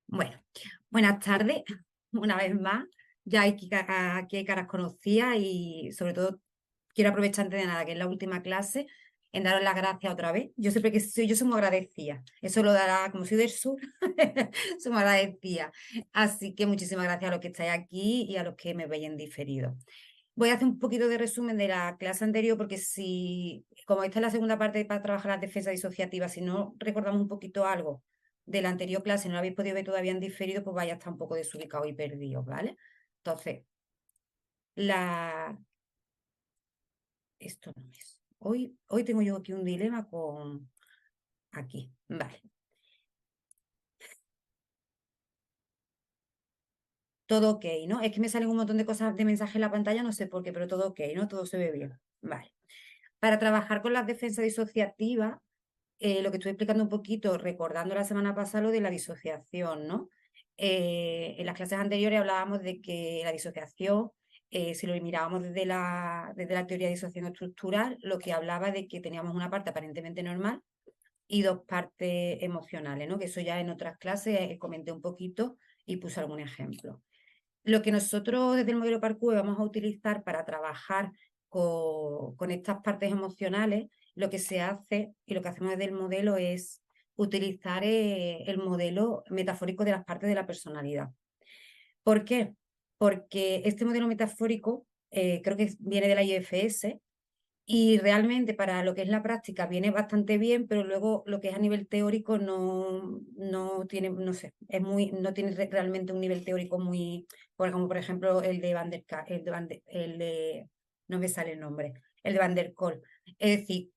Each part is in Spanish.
Bueno, buenas tardes, una vez más. Ya aquí hay caras conocidas y sobre todo quiero aprovechar antes de nada, que es la última clase, en daros las gracias otra vez. Yo siempre que soy, yo soy muy agradecida. Eso lo dará, como soy del sur, soy muy agradecida. Así que muchísimas gracias a los que estáis aquí y a los que me veis en diferido. Voy a hacer un poquito de resumen de la clase anterior porque si, como esta es la segunda parte para trabajar las defensas disociativas, si no recordamos un poquito algo de la anterior clase, no lo habéis podido ver todavía en diferido, pues vaya a estar un poco desubicados y perdidos, ¿vale? Entonces, la... esto no es. Hoy tengo yo aquí un dilema con... Aquí, vale. Todo ok, ¿no? Es que me salen un montón de cosas de mensaje en la pantalla, no sé por qué, pero todo ok, ¿no? Todo se ve bien. Vale. Para trabajar con las defensas disociativas, lo que estoy explicando un poquito, recordando la semana pasada lo de la disociación, ¿no? En las clases anteriores hablábamos de que la disociación, si lo mirábamos desde la teoría de disociación estructural, lo que hablaba de que teníamos una parte aparentemente normal y dos partes emocionales, ¿no? Que eso ya en otras clases comenté un poquito y puse algún ejemplo. Lo que nosotros desde el modelo Parkour vamos a utilizar para trabajar con estas partes emocionales, lo que se hace y lo que hacemos desde el modelo es utilizar el modelo metafórico de las partes de la personalidad. ¿Por qué? Porque este modelo metafórico creo que viene de la IFS y realmente para lo que es la práctica viene bastante bien, pero luego lo que es a nivel teórico no tiene, no sé, no tiene realmente un nivel teórico muy, como por ejemplo el de Van der no me sale el nombre, el de Van der Kolk. Es decir,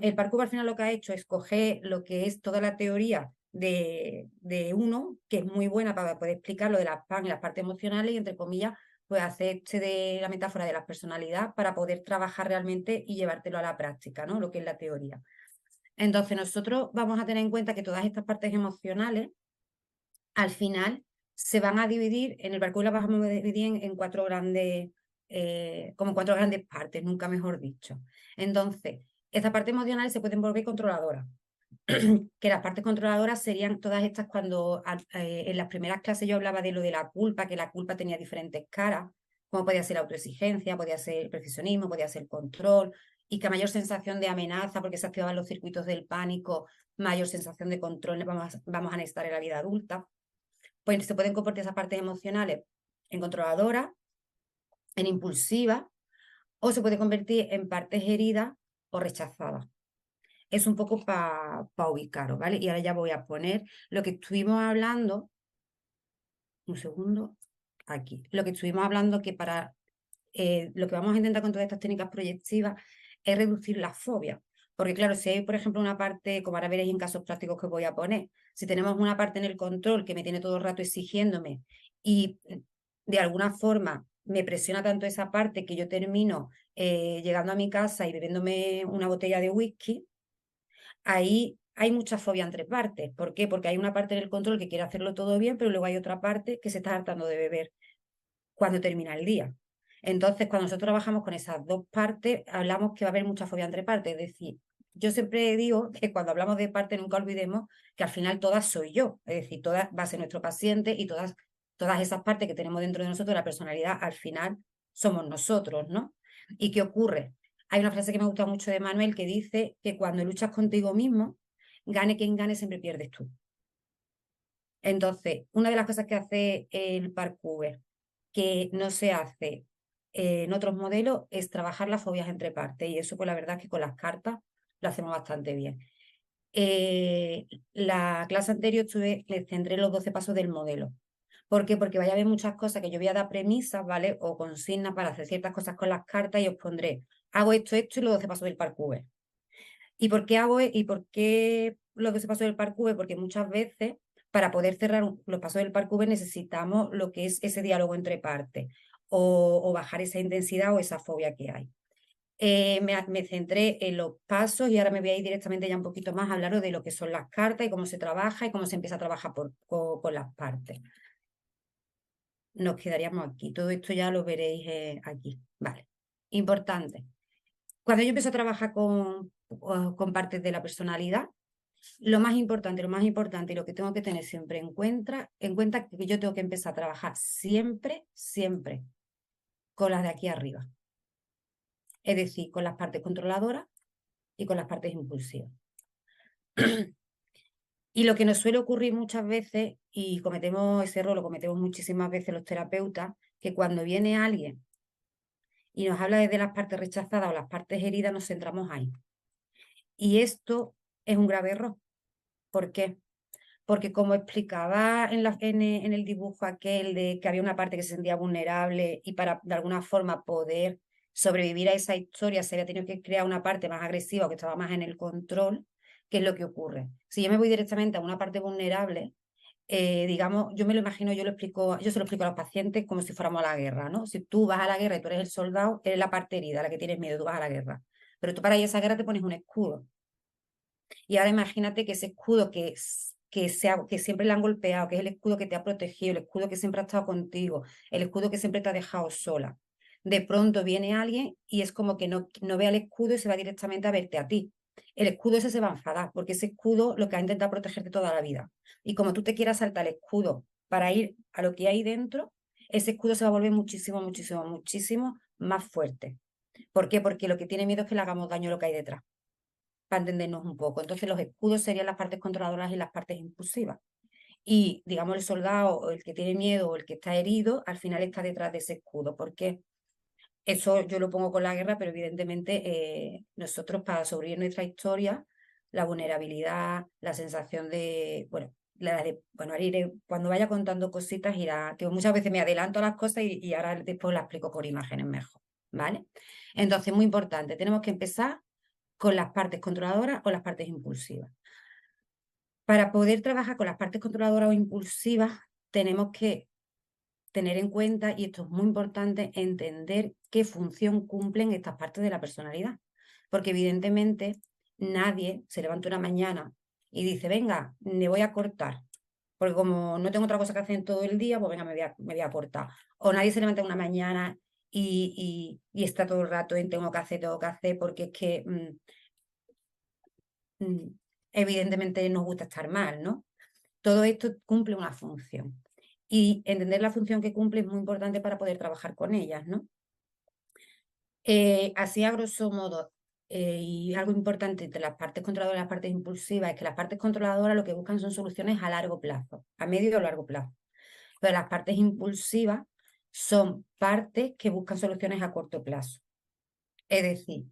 el parkour al final lo que ha hecho es coger lo que es toda la teoría de uno, que es muy buena para poder explicar lo de las PAN y las partes emocionales, y entre comillas pues hacerse de la metáfora de la personalidad para poder trabajar realmente y llevártelo a la práctica, ¿no? Lo que es la teoría. Entonces, nosotros vamos a tener en cuenta que todas estas partes emocionales, al final, se van a dividir, en el parkour las vamos a dividir en cuatro grandes, como cuatro grandes partes, nunca mejor dicho. Entonces, estas partes emocionales se pueden volver controladoras. Que las partes controladoras serían todas estas cuando en las primeras clases yo hablaba de lo de la culpa, que la culpa tenía diferentes caras, como podía ser la autoexigencia, podía ser el perfeccionismo, podía ser el control, y que a mayor sensación de amenaza, porque se activaban los circuitos del pánico, mayor sensación de control vamos a necesitar en la vida adulta. Pues se pueden comportar esas partes emocionales en controladoras, en impulsivas, o se puede convertir en partes heridas o rechazadas. Es un poco para ubicaros, ¿vale? Y ahora ya voy a poner lo que estuvimos hablando, un segundo, aquí. Lo que estuvimos hablando que para lo que vamos a intentar con todas estas técnicas proyectivas es reducir la fobia. Porque claro, si hay, por ejemplo, una parte, como ahora veréis en casos prácticos que voy a poner, si tenemos una parte en el control que me tiene todo el rato exigiéndome y de alguna forma me presiona tanto esa parte que yo termino llegando a mi casa y bebiéndome una botella de whisky, ahí hay mucha fobia entre partes. ¿Por qué? Porque hay una parte en el control que quiere hacerlo todo bien, pero luego hay otra parte que se está hartando de beber cuando termina el día. Entonces, cuando nosotros trabajamos con esas dos partes, hablamos que va a haber mucha fobia entre partes. Es decir, yo siempre digo que cuando hablamos de parte nunca olvidemos que al final todas soy yo. Es decir, todas va a ser nuestro paciente y todas esas partes que tenemos dentro de nosotros, la personalidad, al final somos nosotros, ¿no? ¿Y qué ocurre? Hay una frase que me gusta mucho de Manuel que dice que cuando luchas contigo mismo, gane quien gane, siempre pierdes tú. Entonces, una de las cosas que hace el parkour que no se hace en otros modelos es trabajar las fobias entre partes y eso pues la verdad es que con las cartas lo hacemos bastante bien. La clase anterior les centré los 12 pasos del modelo. ¿Por qué? Porque vaya a haber muchas cosas que yo voy a dar premisas, ¿vale? O consignas para hacer ciertas cosas con las cartas y os pondré, hago esto y los 12 pasos del parkour. ¿Y por qué y por qué lo que se pasó del parkour? Porque muchas veces para poder cerrar los pasos del parkour necesitamos lo que es ese diálogo entre partes o bajar esa intensidad o esa fobia que hay. Me centré en los pasos y ahora me voy a ir directamente ya un poquito más a hablaros de lo que son las cartas y cómo se trabaja y cómo se empieza a trabajar con las partes. Nos quedaríamos aquí. Todo esto ya lo veréis aquí. Vale. Importante. Cuando yo empiezo a trabajar con partes de la personalidad, Lo más importante y lo que tengo que tener siempre en cuenta que yo tengo que empezar a trabajar siempre, siempre con las de aquí arriba. Es decir, con las partes controladoras y con las partes impulsivas. Y lo que nos suele ocurrir muchas veces, y cometemos ese error, lo cometemos muchísimas veces los terapeutas, que cuando viene alguien y nos habla desde las partes rechazadas o las partes heridas, nos centramos ahí. Y esto es un grave error. ¿Por qué? Porque como explicaba en el dibujo aquel de que había una parte que se sentía vulnerable y para de alguna forma poder sobrevivir a esa historia se había tenido que crear una parte más agresiva o que estaba más en el control, ¿qué es lo que ocurre? Si yo me voy directamente a una parte vulnerable, digamos, yo me lo imagino, yo se lo explico a los pacientes como si fuéramos a la guerra, ¿no? Si tú vas a la guerra y tú eres el soldado, eres la parte herida, la que tienes miedo, tú vas a la guerra. Pero tú para ir a esa guerra te pones un escudo. Y ahora imagínate que ese escudo que siempre le han golpeado, que es el escudo que te ha protegido, el escudo que siempre ha estado contigo, el escudo que siempre te ha dejado sola. De pronto viene alguien y es como que no ve al escudo y se va directamente a verte a ti. El escudo ese se va a enfadar, porque ese escudo lo que ha intentado protegerte toda la vida. Y como tú te quieras saltar el escudo para ir a lo que hay dentro, ese escudo se va a volver muchísimo, muchísimo, muchísimo más fuerte. ¿Por qué? Porque lo que tiene miedo es que le hagamos daño a lo que hay detrás, para entendernos un poco. Entonces, los escudos serían las partes controladoras y las partes impulsivas. Y, digamos, el soldado o el que tiene miedo o el que está herido, al final está detrás de ese escudo. ¿Por qué? Eso yo lo pongo con la guerra, pero evidentemente nosotros para sobrevivir nuestra historia, la vulnerabilidad, la sensación de, bueno, bueno, cuando vaya contando cositas, irá, que muchas veces me adelanto a las cosas y ahora después las explico con imágenes mejor, ¿vale? Entonces, muy importante, tenemos que empezar con las partes controladoras o las partes impulsivas. Para poder trabajar con las partes controladoras o impulsivas, tenemos que tener en cuenta, y esto es muy importante, entender qué función cumplen estas partes de la personalidad. Porque evidentemente nadie se levanta una mañana y dice, venga, me voy a cortar. Porque como no tengo otra cosa que hacer en todo el día, pues venga, me voy a cortar. O nadie se levanta una mañana y está todo el rato en tengo que hacer, porque es que evidentemente nos gusta estar mal, ¿no? Todo esto cumple una función. Y entender la función que cumple es muy importante para poder trabajar con ellas, ¿no? Así a grosso modo, y algo importante entre las partes controladoras y las partes impulsivas, es que las partes controladoras lo que buscan son soluciones a largo plazo, a medio o largo plazo. Pero las partes impulsivas son partes que buscan soluciones a corto plazo. Es decir,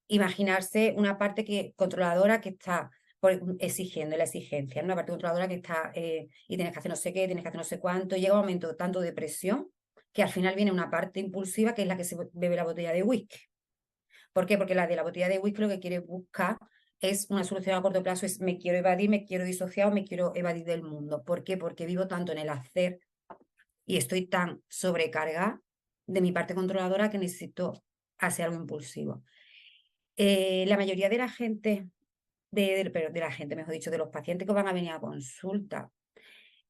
imaginarse una parte controladora que está exigiendo la exigencia, una parte controladora que está y tienes que hacer no sé qué, tienes que hacer no sé cuánto, llega un momento tanto de presión que al final viene una parte impulsiva que es la que se bebe la botella de whisky. ¿Por qué? Porque la de la botella de whisky lo que quiere buscar es una solución a corto plazo, es me quiero evadir, me quiero disociar o me quiero evadir del mundo. ¿Por qué? Porque vivo tanto en el hacer y estoy tan sobrecargada de mi parte controladora que necesito hacer algo impulsivo. La mayoría de la gente, de la gente, mejor dicho, de los pacientes que van a venir a consulta,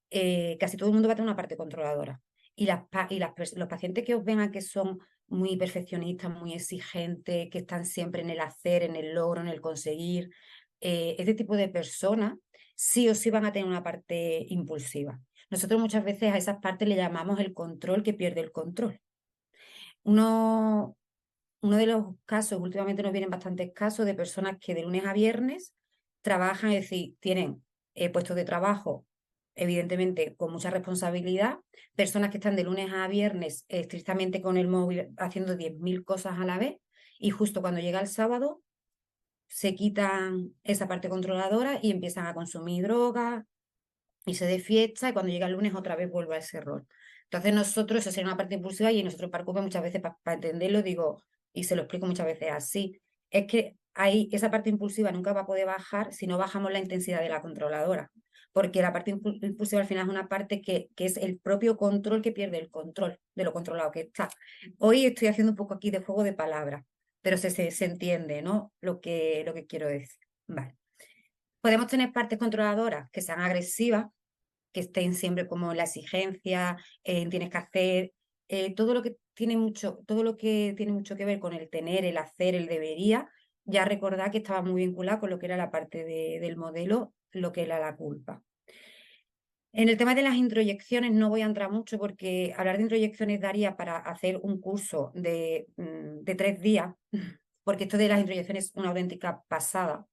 casi todo el mundo va a tener una parte controladora. Y los pacientes que os vengan que son muy perfeccionistas, muy exigentes, que están siempre en el hacer, en el logro, en el conseguir, este tipo de personas sí o sí van a tener una parte impulsiva. Nosotros muchas veces a esas partes le llamamos el control que pierde el control. Uno de los casos, últimamente nos vienen bastantes casos de personas que de lunes a viernes trabajan, es decir, tienen puestos de trabajo, evidentemente con mucha responsabilidad, personas que están de lunes a viernes estrictamente con el móvil haciendo 10.000 cosas a la vez y justo cuando llega el sábado se quitan esa parte controladora y empiezan a consumir drogas y se de fiesta y cuando llega el lunes otra vez vuelve a ese rol. Entonces nosotros, eso sería una parte impulsiva y nosotros para Cuba muchas veces para entenderlo digo, y se lo explico muchas veces así, es que esa parte impulsiva nunca va a poder bajar si no bajamos la intensidad de la controladora, porque la parte impulsiva al final es una parte que es el propio control que pierde el control de lo controlado que está. Hoy estoy haciendo un poco aquí de juego de palabras, pero se entiende, ¿no? Lo que quiero decir. Vale. Podemos tener partes controladoras que sean agresivas, que estén siempre como en la exigencia, tienes que hacer, todo lo que tiene mucho que ver con el tener, el hacer, el debería, ya recordar que estaba muy vinculada con lo que era la parte del modelo, lo que era la culpa. En el tema de las introyecciones no voy a entrar mucho porque hablar de introyecciones daría para hacer un curso de 3 días, porque esto de las introyecciones es una auténtica pasada.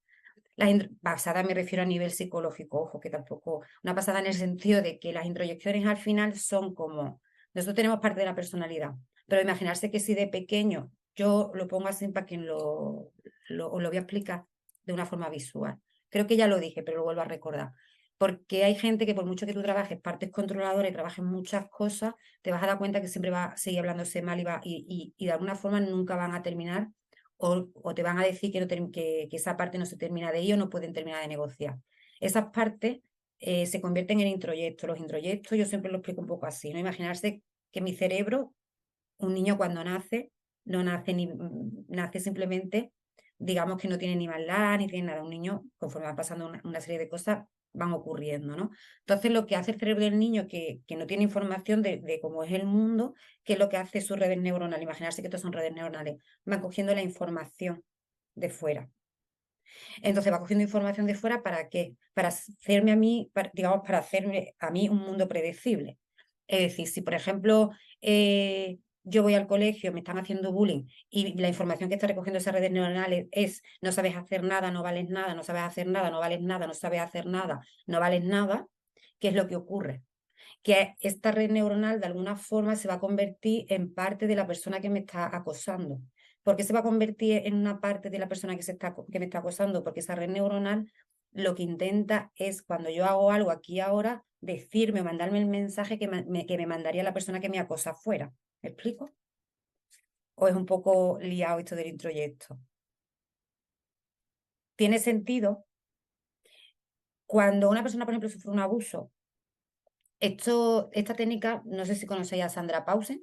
Pasada me refiero a nivel psicológico, ojo, que tampoco, una pasada en el sentido de que las introyecciones al final son como, nosotros tenemos parte de la personalidad, pero imaginarse que si de pequeño, yo lo pongo así para quien os lo voy a explicar de una forma visual. Creo que ya lo dije, pero lo vuelvo a recordar. Porque hay gente que por mucho que tú trabajes partes controladoras y trabajes muchas cosas, te vas a dar cuenta que siempre va a seguir hablándose mal y de alguna forma nunca van a terminar o te van a decir que, que esa parte no se termina de ello, no pueden terminar de negociar. Esas partes se convierten en introyectos. Los introyectos yo siempre lo explico un poco así, ¿no? Imaginarse que mi cerebro, un niño cuando nace, no nace ni nace simplemente, digamos que no tiene ni maldad, ni tiene nada. Un niño, conforme va pasando una serie de cosas, van ocurriendo, ¿no? Entonces, lo que hace el cerebro del niño, que no tiene información de cómo es el mundo, que es lo que hace sus redes neuronales. Imaginarse que estas son redes neuronales, van cogiendo la información de fuera. Entonces va cogiendo información de fuera ¿para qué? Para hacerme a mí, digamos, para hacerme a mí un mundo predecible. Es decir, si por ejemplo yo voy al colegio, me están haciendo bullying y la información que está recogiendo esas redes neuronales es no sabes hacer nada, no vales nada, no sabes hacer nada, no vales nada, no sabes hacer nada, no vales nada, ¿qué es lo que ocurre? Que esta red neuronal de alguna forma se va a convertir en parte de la persona que me está acosando. ¿Por qué se va a convertir en una parte de la persona que me está acosando? Porque esa red neuronal lo que intenta es, cuando yo hago algo aquí y ahora, decirme o mandarme el mensaje que me mandaría la persona que me acosa afuera. ¿Me explico? ¿O es un poco liado esto del introyecto? Tiene sentido cuando una persona, por ejemplo, sufre un abuso. Esta técnica, no sé si conocéis a Sandra Pausen.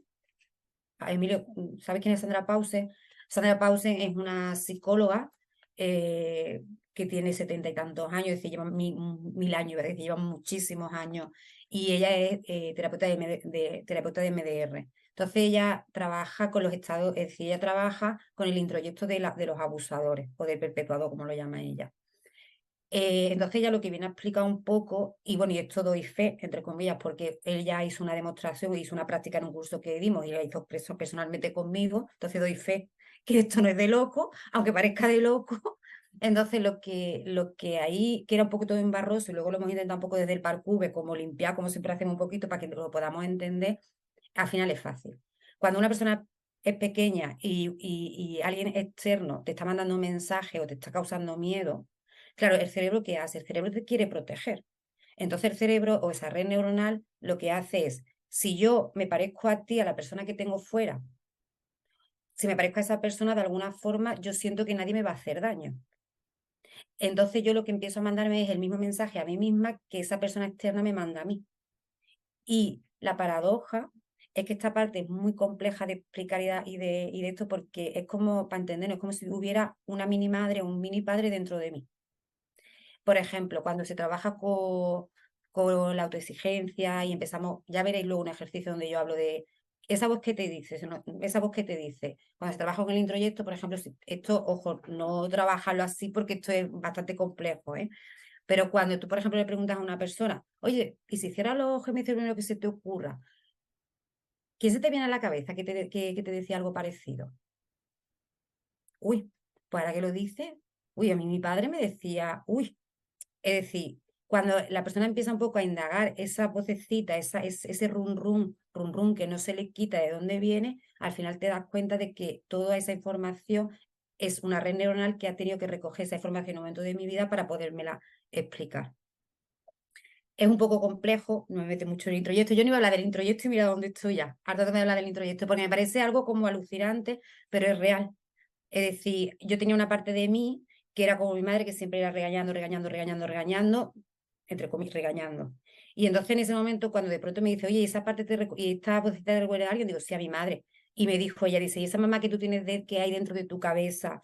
Emilio, ¿sabes quién es Sandra Pausen? Sandra Pausen es una psicóloga que tiene 70 y tantos años, es decir, lleva mil años, es decir, lleva muchísimos años, y ella es terapeuta terapeuta de MDR. Entonces ella trabaja con los estados, es decir, ella trabaja con el introyecto de los abusadores o del perpetuado, como lo llama ella. Entonces ella lo que viene a explicar un poco, y bueno, y esto doy fe, entre comillas, porque él ya hizo una demostración, hizo una práctica en un curso que dimos y la hizo personalmente conmigo, entonces doy fe que esto no es de loco, aunque parezca de loco. Entonces lo que ahí, que era un poco todo embarroso, y luego lo hemos intentado un poco desde el parkour, como limpiar, como siempre hacemos un poquito para que lo podamos entender, al final es fácil. Cuando una persona es pequeña y alguien externo te está mandando un mensaje o te está causando miedo, claro, ¿el cerebro qué hace? El cerebro te quiere proteger. Entonces el cerebro o esa red neuronal lo que hace es, si yo me parezco a ti, a la persona que tengo fuera, si me parezco a esa persona, de alguna forma yo siento que nadie me va a hacer daño. Entonces yo lo que empiezo a mandarme es el mismo mensaje a mí misma que esa persona externa me manda a mí. Y la paradoja es que esta parte es muy compleja de explicar y de esto porque es como, para entenderlo, es como si hubiera una mini madre o un mini padre dentro de mí. Por ejemplo, cuando se trabaja con la autoexigencia y empezamos, ya veréis luego un ejercicio donde yo hablo de esa voz que te dice, esa voz que te dice, cuando se trabaja con el introyecto, por ejemplo, esto, ojo, no trabajarlo así porque esto es bastante complejo, ¿eh? Pero cuando tú, por ejemplo, le preguntas a una persona, oye, ¿y si hiciera los ejercicios primero que se te ocurra? ¿Quién se te viene a la cabeza que te decía algo parecido? Uy, pues ahora que lo dice, uy, a mí mi padre me decía, uy, es decir, cuando la persona empieza un poco a indagar esa vocecita, ese run run que no se le quita de dónde viene, al final te das cuenta de que toda esa información es una red neuronal que ha tenido que recoger esa información en un momento de mi vida para podérmela explicar. Es un poco complejo, no me mete mucho en el introyecto. Yo no iba a hablar del introyecto y mira dónde estoy ya. Harta de hablar del introyecto, porque me parece algo como alucinante, pero es real. Es decir, yo tenía una parte de mí que era como mi madre, que siempre era regañando, entre comillas, regañando. Y entonces en ese momento, cuando de pronto me dice, oye, ¿y esa parte y esta vocecita te recuerda a alguien? Digo, sí, a mi madre. Y me dijo, ella dice, ¿y esa mamá que tú tienes que hay dentro de tu cabeza,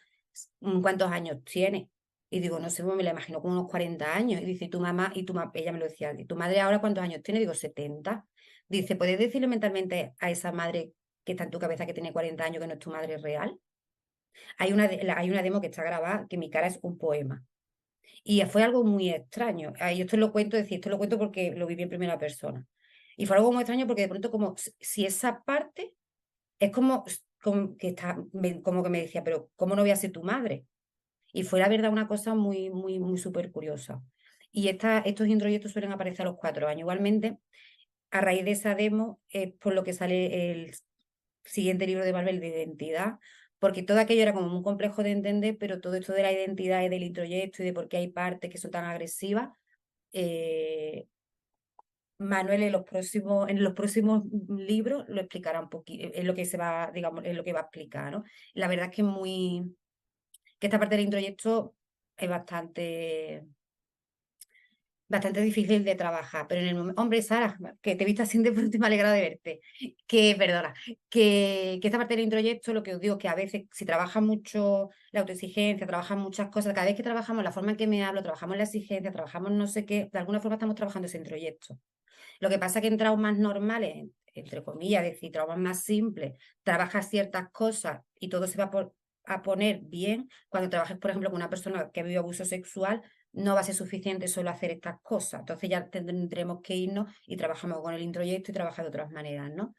cuántos años tiene? Y digo, no sé, pues me la imagino con unos 40 años. Y dice, tu mamá, ella me lo decía, ¿y tu madre ahora cuántos años tiene? Digo, 70. Dice, ¿puedes decirle mentalmente a esa madre que está en tu cabeza que tiene 40 años que no es tu madre real? Hay una demo que está grabada que mi cara es un poema. Y fue algo muy extraño. Yo esto lo cuento, esto lo cuento porque lo viví en primera persona. Y fue algo muy extraño porque de pronto como si esa parte es como que como que me decía, pero ¿cómo no voy a ser tu madre? Y fue la verdad una cosa muy, muy, muy súper curiosa. Y estos introyectos suelen aparecer a los 4 años. Igualmente, a raíz de esa demo es por lo que sale el siguiente libro de Marvel de identidad, porque todo aquello era como muy complejo de entender, pero todo esto de la identidad y del introyecto y de por qué hay partes que son tan agresivas, eh, Manuel en los próximos libros lo explicará un poquito, es lo que se va, digamos, es lo que va a explicar, ¿no? La verdad es que que esta parte del introyecto es bastante difícil de trabajar, pero en el momento, hombre, Sara, que te he visto así de pronto y me alegra de verte, perdona, que esta parte del introyecto, lo que os digo, que a veces si trabaja mucho la autoexigencia, trabajan muchas cosas, cada vez que trabajamos la forma en que me hablo, trabajamos la exigencia, trabajamos no sé qué, de alguna forma estamos trabajando ese introyecto. Lo que pasa es que en traumas normales, entre comillas, es decir, traumas más simples, trabajas ciertas cosas y todo se va a poner bien. Cuando trabajes, por ejemplo, con una persona que ha vivido abuso sexual, no va a ser suficiente solo hacer estas cosas. Entonces ya tendremos que irnos y trabajamos con el introyecto y trabajar de otras maneras, ¿no?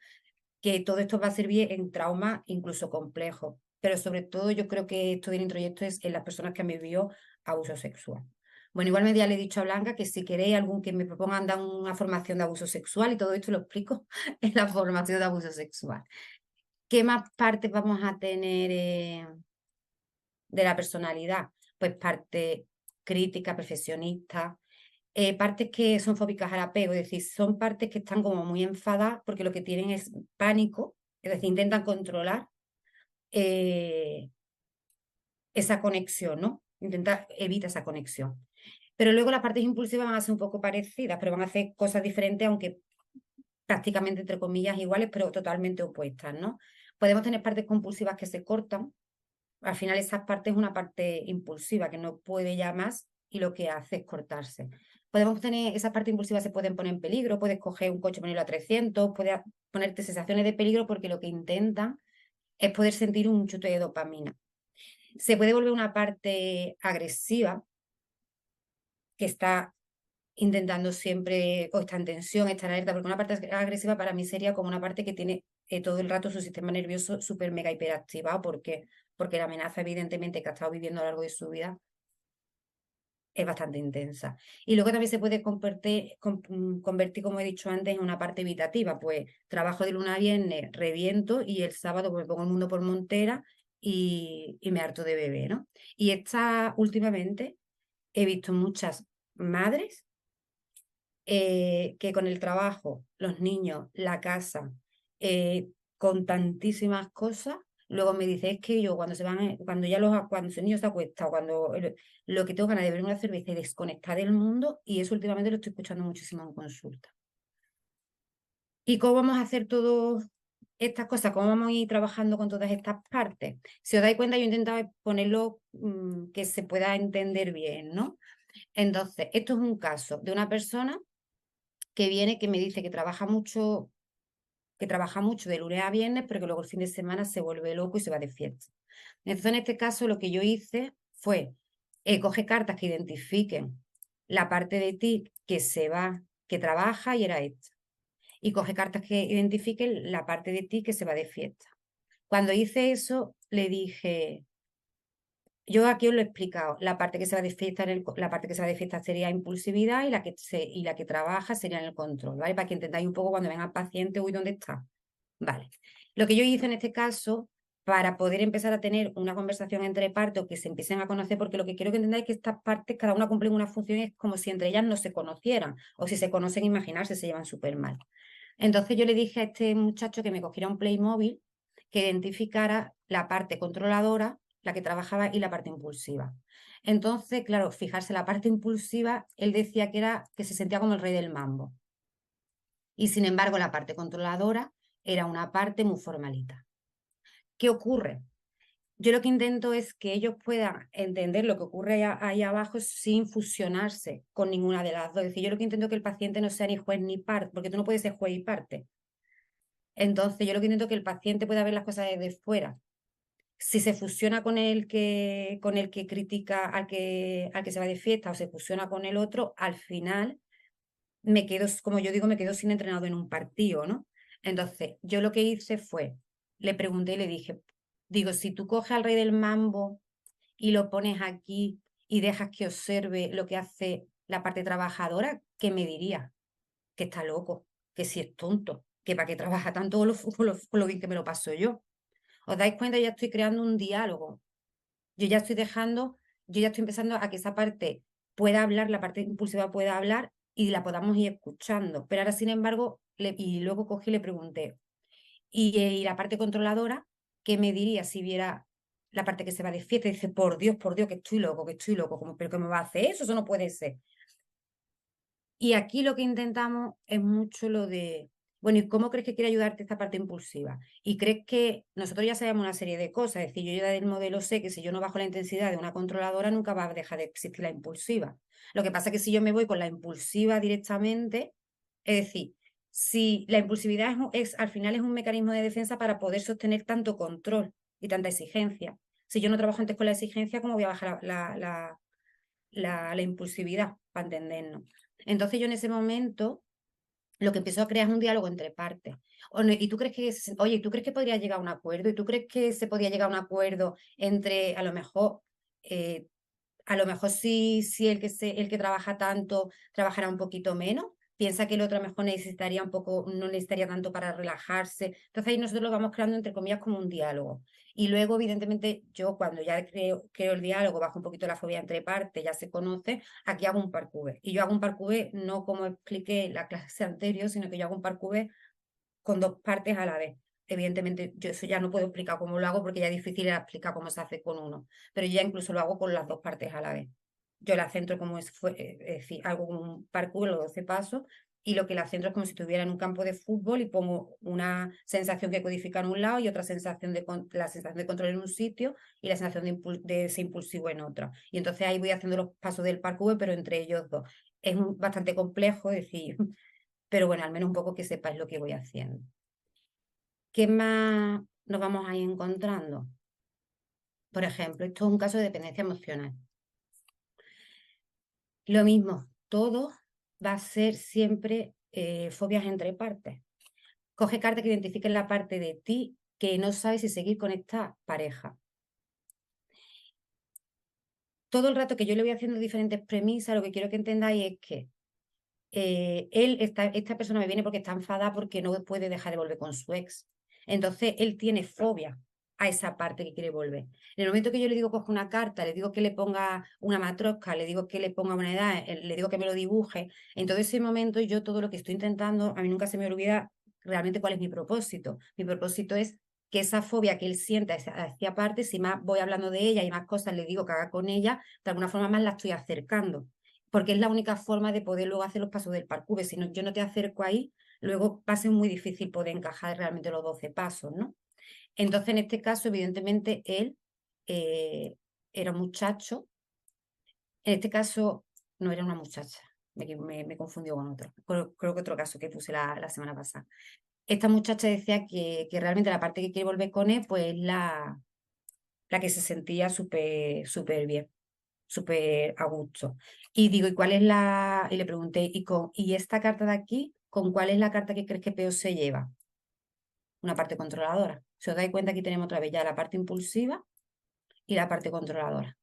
Que todo esto va a servir en traumas incluso complejos. Pero sobre todo yo creo que esto del introyecto es en las personas que han vivido abuso sexual. Bueno, igualmente ya le he dicho a Blanca que si queréis algún que me propongan dar una formación de abuso sexual y todo esto lo explico en la formación de abuso sexual. ¿Qué más partes vamos a tener de la personalidad? Pues parte crítica, perfeccionista, partes que son fóbicas al apego, es decir, son partes que están como muy enfadadas porque lo que tienen es pánico, es decir, intentan controlar eh, esa conexión, ¿no? Intenta evitar esa conexión. Pero luego las partes impulsivas van a ser un poco parecidas, pero van a hacer cosas diferentes, aunque prácticamente, entre comillas, iguales, pero totalmente opuestas, ¿no? Podemos tener partes compulsivas que se cortan. Al final, esa parte es una parte impulsiva que no puede ya más y lo que hace es cortarse. Podemos tener, esas partes impulsivas se pueden poner en peligro, puedes coger un coche y ponerlo a 300, puedes ponerte sensaciones de peligro porque lo que intentan es poder sentir un chute de dopamina. Se puede volver una parte agresiva que está intentando siempre, o está en tensión, está en alerta, porque una parte agresiva para mí sería como una parte que tiene todo el rato su sistema nervioso súper mega hiperactivado, porque la amenaza evidentemente que ha estado viviendo a lo largo de su vida es bastante intensa. Y luego también se puede convertir, como he dicho antes, en una parte evitativa, pues trabajo de luna a viernes, reviento y el sábado pues, me pongo el mundo por montera y me harto de bebé, ¿no? Y últimamente he visto muchas madres que con el trabajo, los niños, la casa, con tantísimas cosas, luego me dice, es que yo cuando se van, cuando ese niño se acuesta, lo que tengo ganas de beber una cerveza y desconectar del mundo, y eso últimamente lo estoy escuchando muchísimo en consulta. ¿Y cómo vamos a hacer todas estas cosas? ¿Cómo vamos a ir trabajando con todas estas partes? Si os dais cuenta, yo he intentado ponerlo que se pueda entender bien, ¿no? Entonces, esto es un caso de una persona que viene, que me dice que trabaja mucho de lunes a viernes, pero que luego el fin de semana se vuelve loco y se va de fiesta. Entonces, en este caso, lo que yo hice fue coger cartas que identifiquen la parte de ti que se va, que trabaja y era esta. Y coge cartas que identifiquen la parte de ti que se va de fiesta. Cuando hice eso, le dije, yo aquí os lo he explicado, la parte que se va de fiesta, la parte que se va de fiesta sería impulsividad y la que trabaja sería en el control, ¿vale? Para que entendáis un poco cuando venga el paciente, uy, ¿dónde está? Vale. Lo que yo hice en este caso, para poder empezar a tener una conversación entre partes o que se empiecen a conocer, porque lo que quiero que entendáis es que estas partes, cada una cumplen una función, es como si entre ellas no se conocieran, o si se conocen, imaginarse, se llevan súper mal. Entonces yo le dije a este muchacho que me cogiera un Playmobil, que identificara la parte controladora, la que trabajaba, y la parte impulsiva. Entonces, claro, fijarse la parte impulsiva, él decía que era que se sentía como el rey del mambo. Y sin embargo, la parte controladora era una parte muy formalita. ¿Qué ocurre? Yo lo que intento es que ellos puedan entender lo que ocurre ahí abajo sin fusionarse con ninguna de las dos. Es decir, yo lo que intento es que el paciente no sea ni juez ni parte, porque tú no puedes ser juez y parte. Entonces, yo lo que intento es que el paciente pueda ver las cosas desde fuera Si se fusiona con el que critica al que se va de fiesta o se fusiona con el otro, al final me quedo, como yo digo, me quedo sin entrenador en un partido, ¿no? Entonces, yo lo que hice fue, le pregunté y le dije, digo, si tú coges al rey del mambo y lo pones aquí y dejas que observe lo que hace la parte trabajadora, ¿qué me diría? Que está loco, que si es tonto, que para qué trabaja tanto con lo bien que me lo paso yo. ¿Os dais cuenta? Ya estoy creando un diálogo. Yo ya estoy dejando, yo ya estoy empezando a que esa parte pueda hablar, la parte impulsiva pueda hablar y la podamos ir escuchando. Pero ahora, sin embargo, y luego cogí y le pregunté, y la parte controladora, ¿qué me diría si viera la parte que se va de fiesta? Y dice, por Dios, que estoy loco, como, pero ¿qué me va a hacer eso? Eso no puede ser. Y aquí lo que intentamos es mucho lo de, bueno, ¿y cómo crees que quiere ayudarte esta parte impulsiva? Y crees que nosotros ya sabemos una serie de cosas, es decir, yo ya del modelo sé que si yo no bajo la intensidad de una controladora nunca va a dejar de existir la impulsiva. Lo que pasa es que si yo me voy con la impulsiva directamente, es decir, si la impulsividad al final es un mecanismo de defensa para poder sostener tanto control y tanta exigencia. Si yo no trabajo antes con la exigencia, ¿cómo voy a bajar la impulsividad, para entendernos? Entonces yo en ese momento lo que empezó a crear es un diálogo entre partes. ¿Y tú crees que, oye, ¿tú crees que podría llegar a un acuerdo? ¿Y tú crees que se podría llegar a un acuerdo entre, eh, a lo mejor si el que trabaja tanto trabajará un poquito menos? Piensa que el otro a lo mejor necesitaría un poco, no necesitaría tanto para relajarse. Entonces ahí nosotros lo vamos creando entre comillas como un diálogo. Y luego, evidentemente, yo cuando ya creo el diálogo, bajo un poquito la fobia entre partes, ya se conoce, aquí hago un parkour. Y yo hago un parkour no como expliqué en la clase anterior, sino que yo hago un parkour con dos partes a la vez. Evidentemente, yo eso ya no puedo explicar cómo lo hago porque ya es difícil explicar cómo se hace con uno, pero yo ya incluso lo hago con las dos partes a la vez. Yo la centro como es decir, hago un parkour, los 12 pasos, y lo que la centro es como si estuviera en un campo de fútbol y pongo una sensación que codifica en un lado y otra sensación la sensación de control en un sitio y la sensación de ese impulsivo en otra. Y entonces ahí voy haciendo los pasos del parkour, pero entre ellos dos. Es bastante complejo, es decir, pero bueno, al menos un poco que sepáis lo que voy haciendo. ¿Qué más nos vamos a ir encontrando? Por ejemplo, esto es un caso de dependencia emocional. Lo mismo, todo va a ser siempre fobias entre partes. Coge cartas que identifiquen la parte de ti que no sabes si seguir con esta pareja. Todo el rato que yo le voy haciendo diferentes premisas, lo que quiero que entendáis es que esta persona me viene porque está enfadada porque no puede dejar de volver con su ex. Entonces, él tiene fobia a esa parte que quiere volver. En el momento que yo le digo coge una carta, le digo que le ponga una matrosca, le digo que le ponga una edad, le digo que me lo dibuje, en todo ese momento yo todo lo que estoy intentando, a mí nunca se me olvida realmente cuál es mi propósito. Mi propósito es que esa fobia que él siente hacia parte, si más voy hablando de ella y más cosas le digo que haga con ella, de alguna forma más la estoy acercando porque es la única forma de poder luego hacer los pasos del parkour. Si no, yo no te acerco ahí, luego va a ser muy difícil poder encajar realmente los 12 pasos, ¿no? Entonces, en este caso, evidentemente, él eh, era un muchacho. En este caso, no era una muchacha. Me confundió con otro. Creo que otro caso que puse la semana pasada. Esta muchacha decía que realmente la parte que quiere volver con él, pues la que se sentía súper bien, súper a gusto. Y digo, ¿y cuál es la...? Y le pregunté, ¿y esta carta de aquí, con cuál es la carta que crees que peor se lleva? Una parte controladora. Si os dais cuenta, aquí tenemos otra vez ya la parte impulsiva y la parte controladora.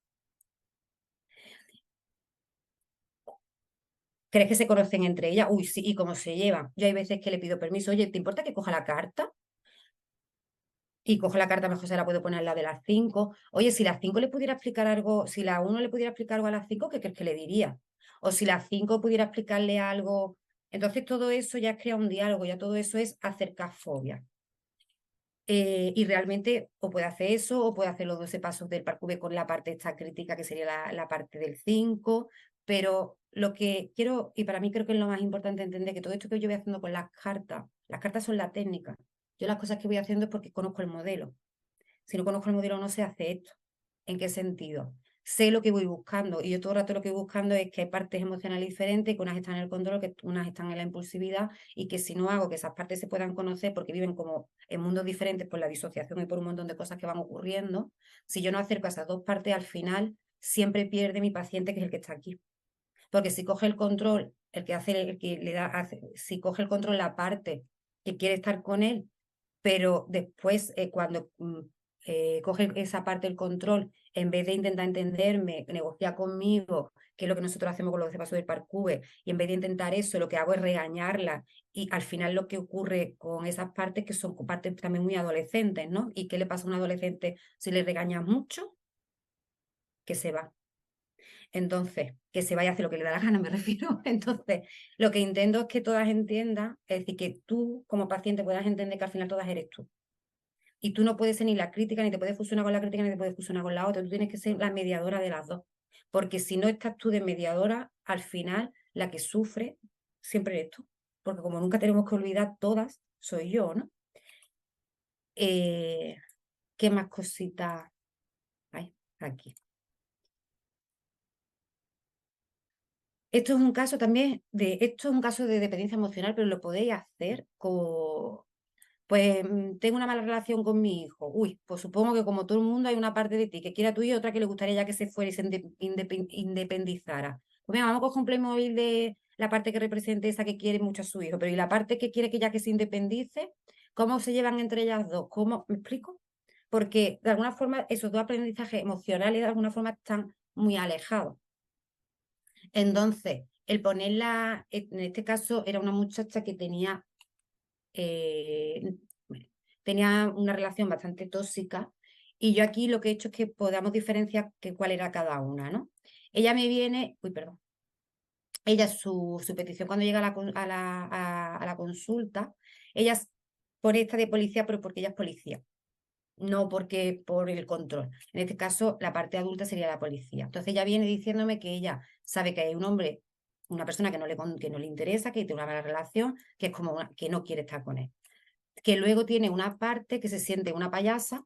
¿Crees que se conocen entre ellas? Uy, sí, ¿y cómo se llevan? Yo hay veces que le pido permiso, oye, ¿te importa que coja la carta? Y cojo la carta, mejor se la puedo poner la de las 5. Oye, si las 5 le pudiera explicar algo, si la 1 le pudiera explicar algo a las 5, ¿qué crees que le diría? O si las 5 pudiera explicarle algo. Entonces todo eso ya crea un diálogo, ya todo eso es acercar fobia. Y realmente o puede hacer eso o puede hacer los 12 pasos del parkour con la parte esta crítica que sería la parte del 5. Pero lo que quiero, y para mí creo que es lo más importante entender, que todo esto que yo voy haciendo con las cartas son la técnica. Yo las cosas que voy haciendo es porque conozco el modelo. Si no conozco el modelo, no se hace esto. ¿En qué sentido? sé lo que voy buscando y yo todo el rato lo que voy buscando es que hay partes emocionales diferentes, que unas están en el control, que unas están en la impulsividad y que si no hago que esas partes se puedan conocer porque viven como en mundos diferentes por la disociación y por un montón de cosas que van ocurriendo, si yo no acerco a esas dos partes al final siempre pierde mi paciente que es el que está aquí. Porque si coge el control, el que hace, el que le da, si coge el control la parte que quiere estar con él, pero después cuando coge esa parte del control, en vez de intentar entenderme, negociar conmigo, que es lo que nosotros hacemos con los pasos del parkour, y en vez de intentar eso, lo que hago es regañarla, y al final lo que ocurre con esas partes, que son partes también muy adolescentes, ¿no? ¿Y qué le pasa a un adolescente si le regañas mucho? Que se va. Entonces, que se vaya a hacer lo que le da la gana, me refiero. Entonces, lo que intento es que todas entiendan, es decir, que tú como paciente puedas entender que al final todas eres tú. Y tú no puedes ser ni la crítica, ni te puedes fusionar con la crítica, ni te puedes fusionar con la otra. Tú tienes que ser la mediadora de las dos. Porque si no estás tú de mediadora, al final la que sufre siempre eres tú. Porque como nunca tenemos que olvidar todas, soy yo, ¿no? Eh, ¿Qué más cositas hay aquí? Esto es un caso también esto es un caso de dependencia emocional, pero lo podéis hacer con, pues tengo una mala relación con mi hijo. Uy, pues supongo que como todo el mundo hay una parte de ti que quiera a tu hijo y otra que le gustaría ya que se fuera y se independizara. Pues venga, vamos a coger un Playmobil de la parte que represente esa que quiere mucho a su hijo, pero y la parte que quiere que ya que se independice, ¿cómo se llevan entre ellas dos? ¿Cómo? ¿Me explico? Porque de alguna forma esos dos aprendizajes emocionales de alguna forma están muy alejados. Entonces, el ponerla, en este caso era una muchacha que eh, tenía una relación bastante tóxica y yo aquí lo que he hecho es que podamos diferenciar cuál era cada una, ¿no? Ella me viene, uy, perdón, ella su petición cuando llega a la consulta, ella pone esta de policía, pero porque ella es policía, no porque por el control. En este caso, la parte adulta sería la policía. Entonces ella viene diciéndome que ella sabe que hay un hombre, una persona que no le interesa, que tiene una mala relación, que es como que no quiere estar con él. Que luego tiene una parte que se siente una payasa,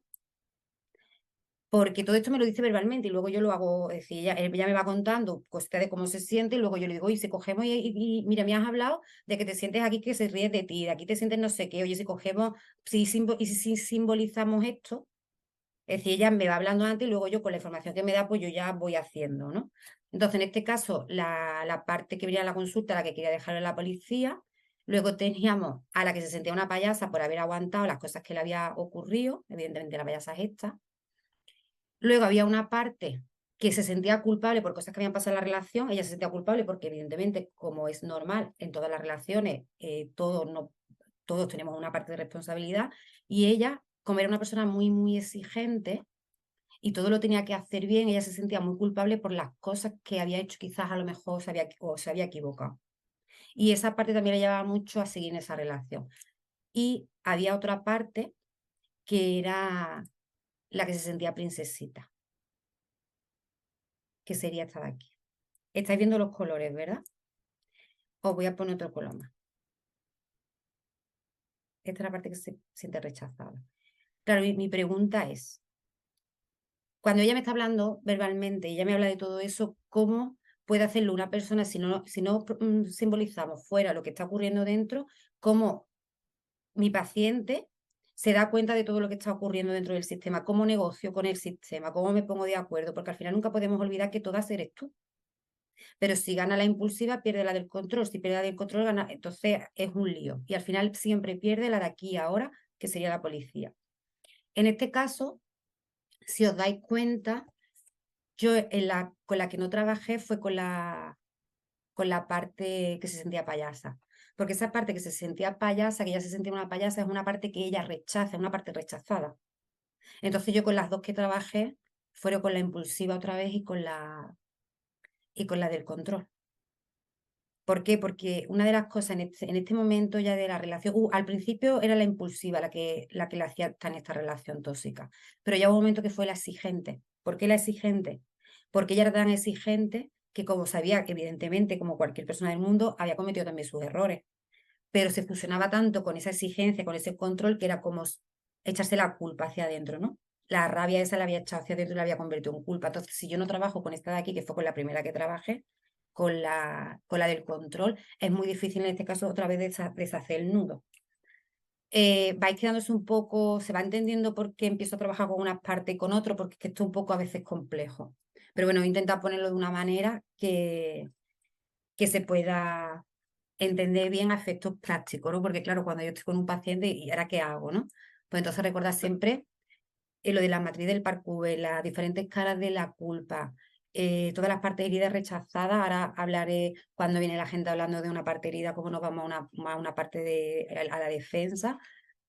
porque todo esto me lo dice verbalmente y luego yo lo hago, es decir, ella me va contando cosas de cómo se siente y luego yo le digo, oye, si cogemos mira, me has hablado de que te sientes aquí que se ríe de ti, de aquí te sientes no sé qué, oye, si cogemos, si simbolizamos esto, es decir, ella me va hablando antes y luego yo con la información que me da, pues yo ya voy haciendo, ¿no? Entonces, en este caso, la parte que venía a la consulta, la que quería dejar en la policía, luego teníamos a la que se sentía una payasa por haber aguantado las cosas que le había ocurrido, evidentemente la payasa es esta. Luego había una parte que se sentía culpable por cosas que habían pasado en la relación, ella se sentía culpable porque evidentemente, como es normal en todas las relaciones, todos tenemos una parte de responsabilidad y ella, como era una persona muy, muy exigente, y todo lo tenía que hacer bien, ella se sentía muy culpable por las cosas que había hecho, quizás a lo mejor se había equivocado. Y esa parte también le llevaba mucho a seguir en esa relación. Y había otra parte que era la que se sentía princesita, que sería esta de aquí. Estáis viendo los colores, ¿verdad? Os voy a poner otro color más. Esta es la parte que se siente rechazada. Claro, mi pregunta es, cuando ella me está hablando verbalmente, ella me habla de todo eso, ¿cómo puede hacerlo una persona si no simbolizamos fuera lo que está ocurriendo dentro? ¿Cómo mi paciente se da cuenta de todo lo que está ocurriendo dentro del sistema? ¿Cómo negocio con el sistema? ¿Cómo me pongo de acuerdo? Porque al final nunca podemos olvidar que todas eres tú. Pero si gana la impulsiva, pierde la del control. Si pierde la del control, gana. Entonces es un lío. Y al final siempre pierde la de aquí y ahora, que sería la policía. En este caso, si os dais cuenta, yo con la que no trabajé fue con la parte que se sentía payasa. Porque esa parte que se sentía payasa, que ella se sentía una payasa, es una parte que ella rechaza, es una parte rechazada. Entonces yo con las dos que trabajé fueron con la impulsiva otra vez y con la del control. ¿Por qué? Porque una de las cosas en este momento ya de la relación, al principio era la impulsiva la que le hacía estar en esta relación tóxica, pero ya hubo un momento que fue la exigente. ¿Por qué la exigente? Porque ella era tan exigente que como sabía que evidentemente, como cualquier persona del mundo, había cometido también sus errores, pero se fusionaba tanto con esa exigencia, con ese control, que era como echarse la culpa hacia adentro, ¿no? la rabia esa la había echado hacia dentro y la había convertido en culpa. Entonces, si yo no trabajo con esta de aquí, que fue con la primera que trabajé, con la del control, es muy difícil en este caso otra vez deshacer el nudo. Vais quedándose un poco, se va entendiendo por qué empiezo a trabajar con unas partes y con otras, porque es que esto es un poco a veces complejo. Pero bueno, intenta ponerlo de una manera que se pueda entender bien a efectos prácticos, ¿no? Porque claro, cuando yo estoy con un paciente, ¿y ahora qué hago, no? Pues entonces recordar siempre lo de la matriz del Parcube, las diferentes caras de la culpa, todas las partes heridas rechazadas. Ahora hablaré cuando viene la gente hablando de una parte herida, cómo nos vamos a una parte a la defensa,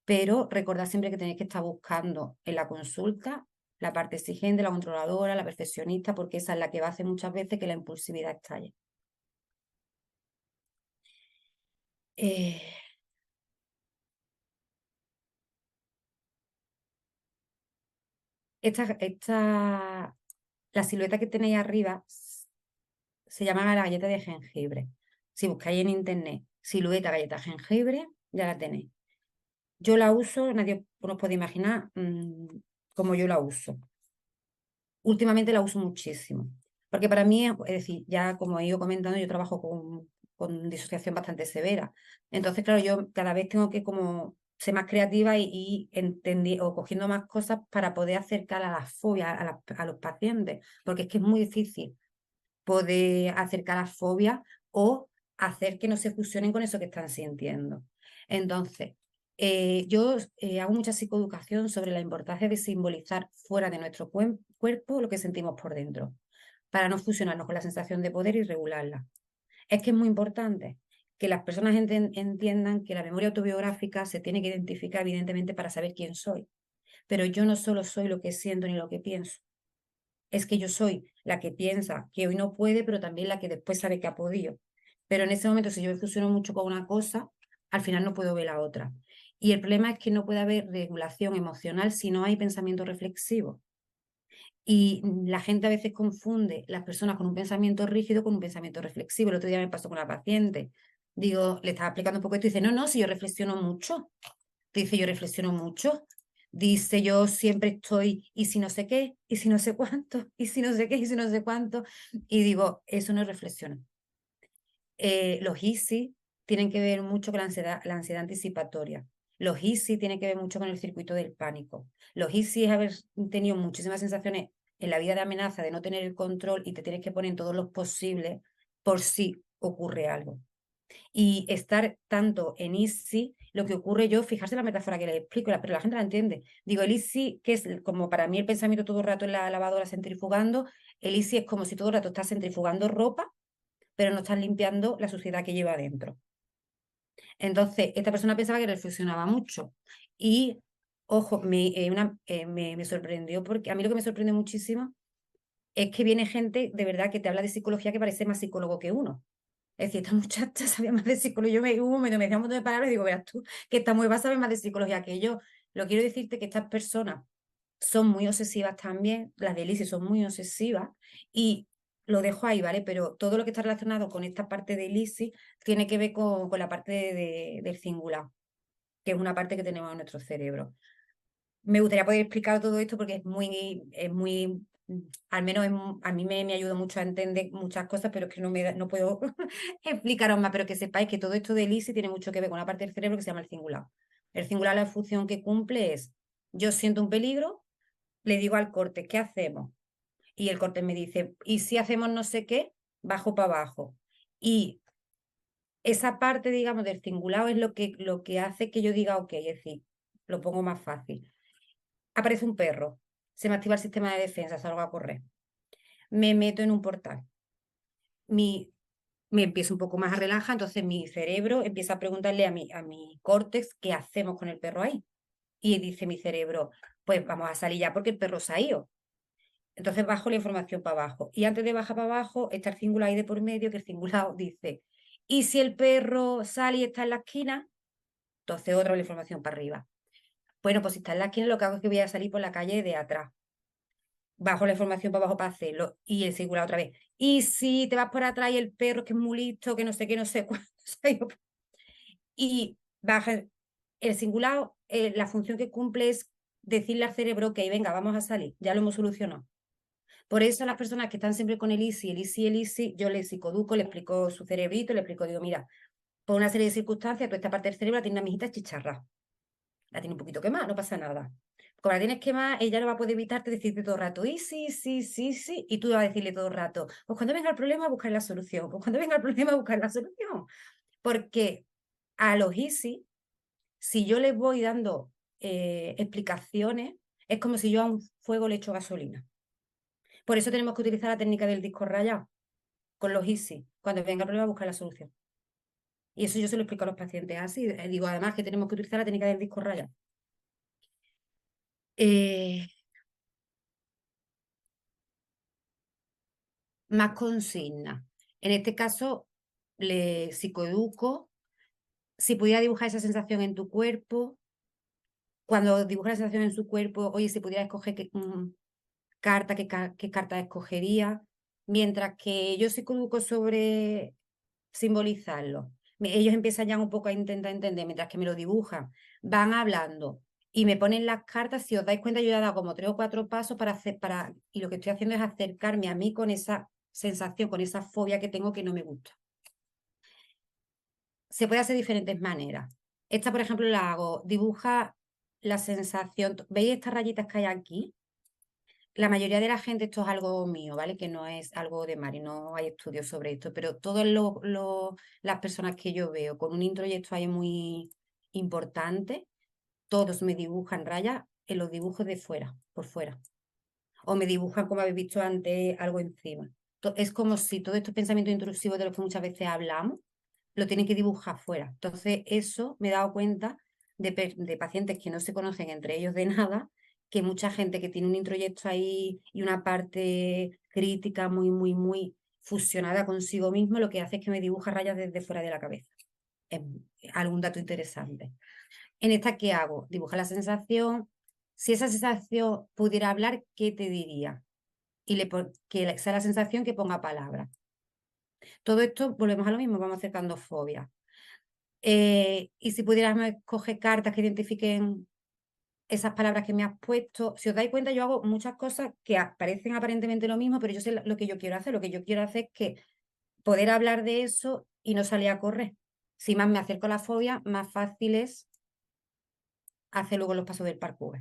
pero recordad siempre que tenéis que estar buscando en la consulta la parte exigente, la controladora, la perfeccionista, porque esa es la que va a hacer muchas veces que la impulsividad estalle. Eh, la silueta que tenéis arriba se llama la galleta de jengibre. Si buscáis en internet silueta galleta jengibre, ya la tenéis. Yo la uso, nadie os puede imaginar cómo yo la uso. Últimamente la uso muchísimo, porque para mí, es decir, ya como he ido comentando, yo trabajo con disociación bastante severa. Entonces, claro, yo cada vez tengo que como ser más creativa y o cogiendo más cosas para poder acercar a las fobias a los pacientes, porque es que es muy difícil poder acercar las fobias o hacer que no se fusionen con eso que están sintiendo. Entonces, yo hago mucha psicoeducación sobre la importancia de simbolizar fuera de nuestro cuerpo lo que sentimos por dentro, para no fusionarnos con la sensación de poder y regularla. Es que es muy importante que las personas entiendan que la memoria autobiográfica se tiene que identificar evidentemente para saber quién soy, pero yo no solo soy lo que siento ni lo que pienso, es que yo soy la que piensa que hoy no puede, pero también la que después sabe que ha podido. Pero en ese momento, si yo me fusiono mucho con una cosa, al final no puedo ver la otra. Y el problema es que no puede haber regulación emocional si no hay pensamiento reflexivo. Y la gente a veces confunde las personas con un pensamiento rígido con un pensamiento reflexivo. El otro día me pasó con una paciente. Digo, le estaba explicando un poco esto y dice, no, no, si yo reflexiono mucho. Dice, yo reflexiono mucho. Dice, yo siempre estoy, y si no sé qué, y si no sé cuánto, y si no sé qué, y si no sé cuánto. Y digo, eso no es reflexión. Los easy tienen que ver mucho con la ansiedad anticipatoria. Los easy tienen que ver mucho con el circuito del pánico. Los easy es haber tenido muchísimas sensaciones en la vida de amenaza, de no tener el control y te tienes que poner en todos los posibles por si ocurre algo. Y estar tanto en easy, lo que ocurre yo, fijarse la metáfora que le explico, pero la gente la entiende. Digo, el easy, que es como para mí el pensamiento todo el rato en la lavadora centrifugando, el easy es como si todo el rato estás centrifugando ropa, pero no estás limpiando la suciedad que lleva adentro. Entonces, esta persona pensaba que reflexionaba mucho. Y, ojo, me sorprendió porque a mí lo que me sorprende muchísimo es que viene gente de verdad que te habla de psicología que parece más psicólogo que uno. Es decir, esta muchacha sabía más de psicología. Yo me decía un montón de palabras y digo, verás tú, que esta mujer va a saber más de psicología que yo. Lo quiero decirte que estas personas son muy obsesivas también, las de Lisi son muy obsesivas y lo dejo ahí, ¿vale? Pero todo lo que está relacionado con esta parte de Lisi tiene que ver con la parte del cingulado, que es una parte que tenemos en nuestro cerebro. Me gustaría poder explicar todo esto porque al menos a mí me ayuda mucho a entender muchas cosas, pero es que no puedo explicaros más, pero que sepáis que todo esto de Lisi tiene mucho que ver con una parte del cerebro que se llama el cingulado. El cingulado, la función que cumple es, yo siento un peligro, le digo al corte, ¿qué hacemos? Y el corte me dice, ¿y si hacemos no sé qué? Bajo para abajo. Y esa parte, digamos, del cingulado es lo que hace que yo diga, ok, es decir, lo pongo más fácil. Aparece un perro, se me activa el sistema de defensa, salgo a correr. Me meto en un portal. Mi, me empiezo un poco más a relajar, entonces mi cerebro empieza a preguntarle a mi córtex qué hacemos con el perro ahí. Y dice mi cerebro, pues vamos a salir ya porque el perro se ha ido. Entonces bajo la información para abajo. Y antes de bajar para abajo está el cingulado ahí de por medio, que el cingulado dice, ¿y si el perro sale y está en la esquina? Entonces otra la información para arriba. Bueno, pues si está en la esquina, lo que hago es que voy a salir por la calle de atrás. Bajo la información para abajo para hacerlo. Y el cingulado otra vez. ¿Y si te vas por atrás y el perro que es muy listo, que no sé qué, no sé cuánto? Y baja el cingulado, la función que cumple es decirle al cerebro, ok, venga, vamos a salir, ya lo hemos solucionado. Por eso las personas que están siempre con el easy, yo les psicoeduco, le explico su cerebrito, le explico, digo, mira, por una serie de circunstancias, tú esta parte del cerebro la tiene una mijita chicharra. La tiene un poquito quemada, no pasa nada. Como la tienes quemada, ella no va a poder evitarte decirte todo el rato, y sí, y tú vas a decirle todo el rato, pues cuando venga el problema, buscar la solución, pues cuando venga el problema, buscar la solución. Porque a los easy, si yo les voy dando explicaciones, es como si yo a un fuego le echo gasolina. Por eso tenemos que utilizar la técnica del disco rayado con los easy. Cuando venga el problema, buscar la solución. Y eso yo se lo explico a los pacientes así. Digo, además que tenemos que utilizar la técnica del disco rayado. Eh, Más consignas. En este caso, le psicoeduco. Si pudiera dibujar esa sensación en tu cuerpo, cuando dibuja la sensación en su cuerpo, oye, si pudiera escoger carta, qué carta escogería. Mientras que yo psicoeduco sobre simbolizarlo. Ellos empiezan ya un poco a intentar entender, mientras que me lo dibujan, van hablando y me ponen las cartas. Si os dais cuenta, yo ya he dado como 3 o 4 pasos y lo que estoy haciendo es acercarme a mí con esa sensación, con esa fobia que tengo que no me gusta. Se puede hacer de diferentes maneras. Esta, por ejemplo, la hago, dibuja la sensación. ¿Veis estas rayitas que hay aquí? La mayoría de la gente, esto es algo mío, ¿vale? Que no es algo de Mari, no hay estudios sobre esto, pero todas las personas que yo veo con un introyecto ahí muy importante, todos me dibujan rayas en los dibujos de fuera, por fuera. O me dibujan, como habéis visto antes, algo encima. Es como si todos estos pensamientos intrusivos de los que muchas veces hablamos, lo tienen que dibujar fuera. Entonces, eso me he dado cuenta de pacientes que no se conocen entre ellos de nada, que mucha gente que tiene un introyecto ahí y una parte crítica muy fusionada consigo mismo, lo que hace es que me dibuja rayas desde fuera de la cabeza. Es algún dato interesante. En esta, ¿qué hago? Dibuja la sensación. Si esa sensación pudiera hablar, ¿qué te diría? Y que sea la sensación que ponga palabras. Todo esto, volvemos a lo mismo, vamos acercando fobias. Y si pudiéramos escoger cartas que identifiquen esas palabras que me has puesto, si os dais cuenta, yo hago muchas cosas que parecen aparentemente lo mismo, pero yo sé lo que yo quiero hacer. Lo que yo quiero hacer es que poder hablar de eso y no salir a correr. Si más me acerco a la fobia, más fácil es hacer luego los pasos del parkour.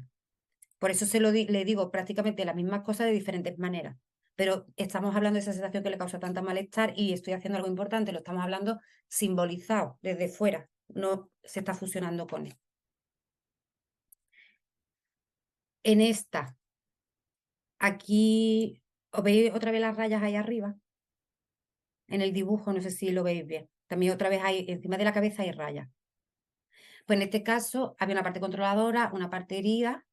Por eso le digo prácticamente las mismas cosas de diferentes maneras. Pero estamos hablando de esa sensación que le causa tanta malestar y estoy haciendo algo importante, lo estamos hablando simbolizado desde fuera, no se está fusionando con él. En esta, aquí, ¿os veis otra vez las rayas ahí arriba? En el dibujo, no sé si lo veis bien. También otra vez hay, encima de la cabeza hay rayas. Pues en este caso había una parte controladora, una parte herida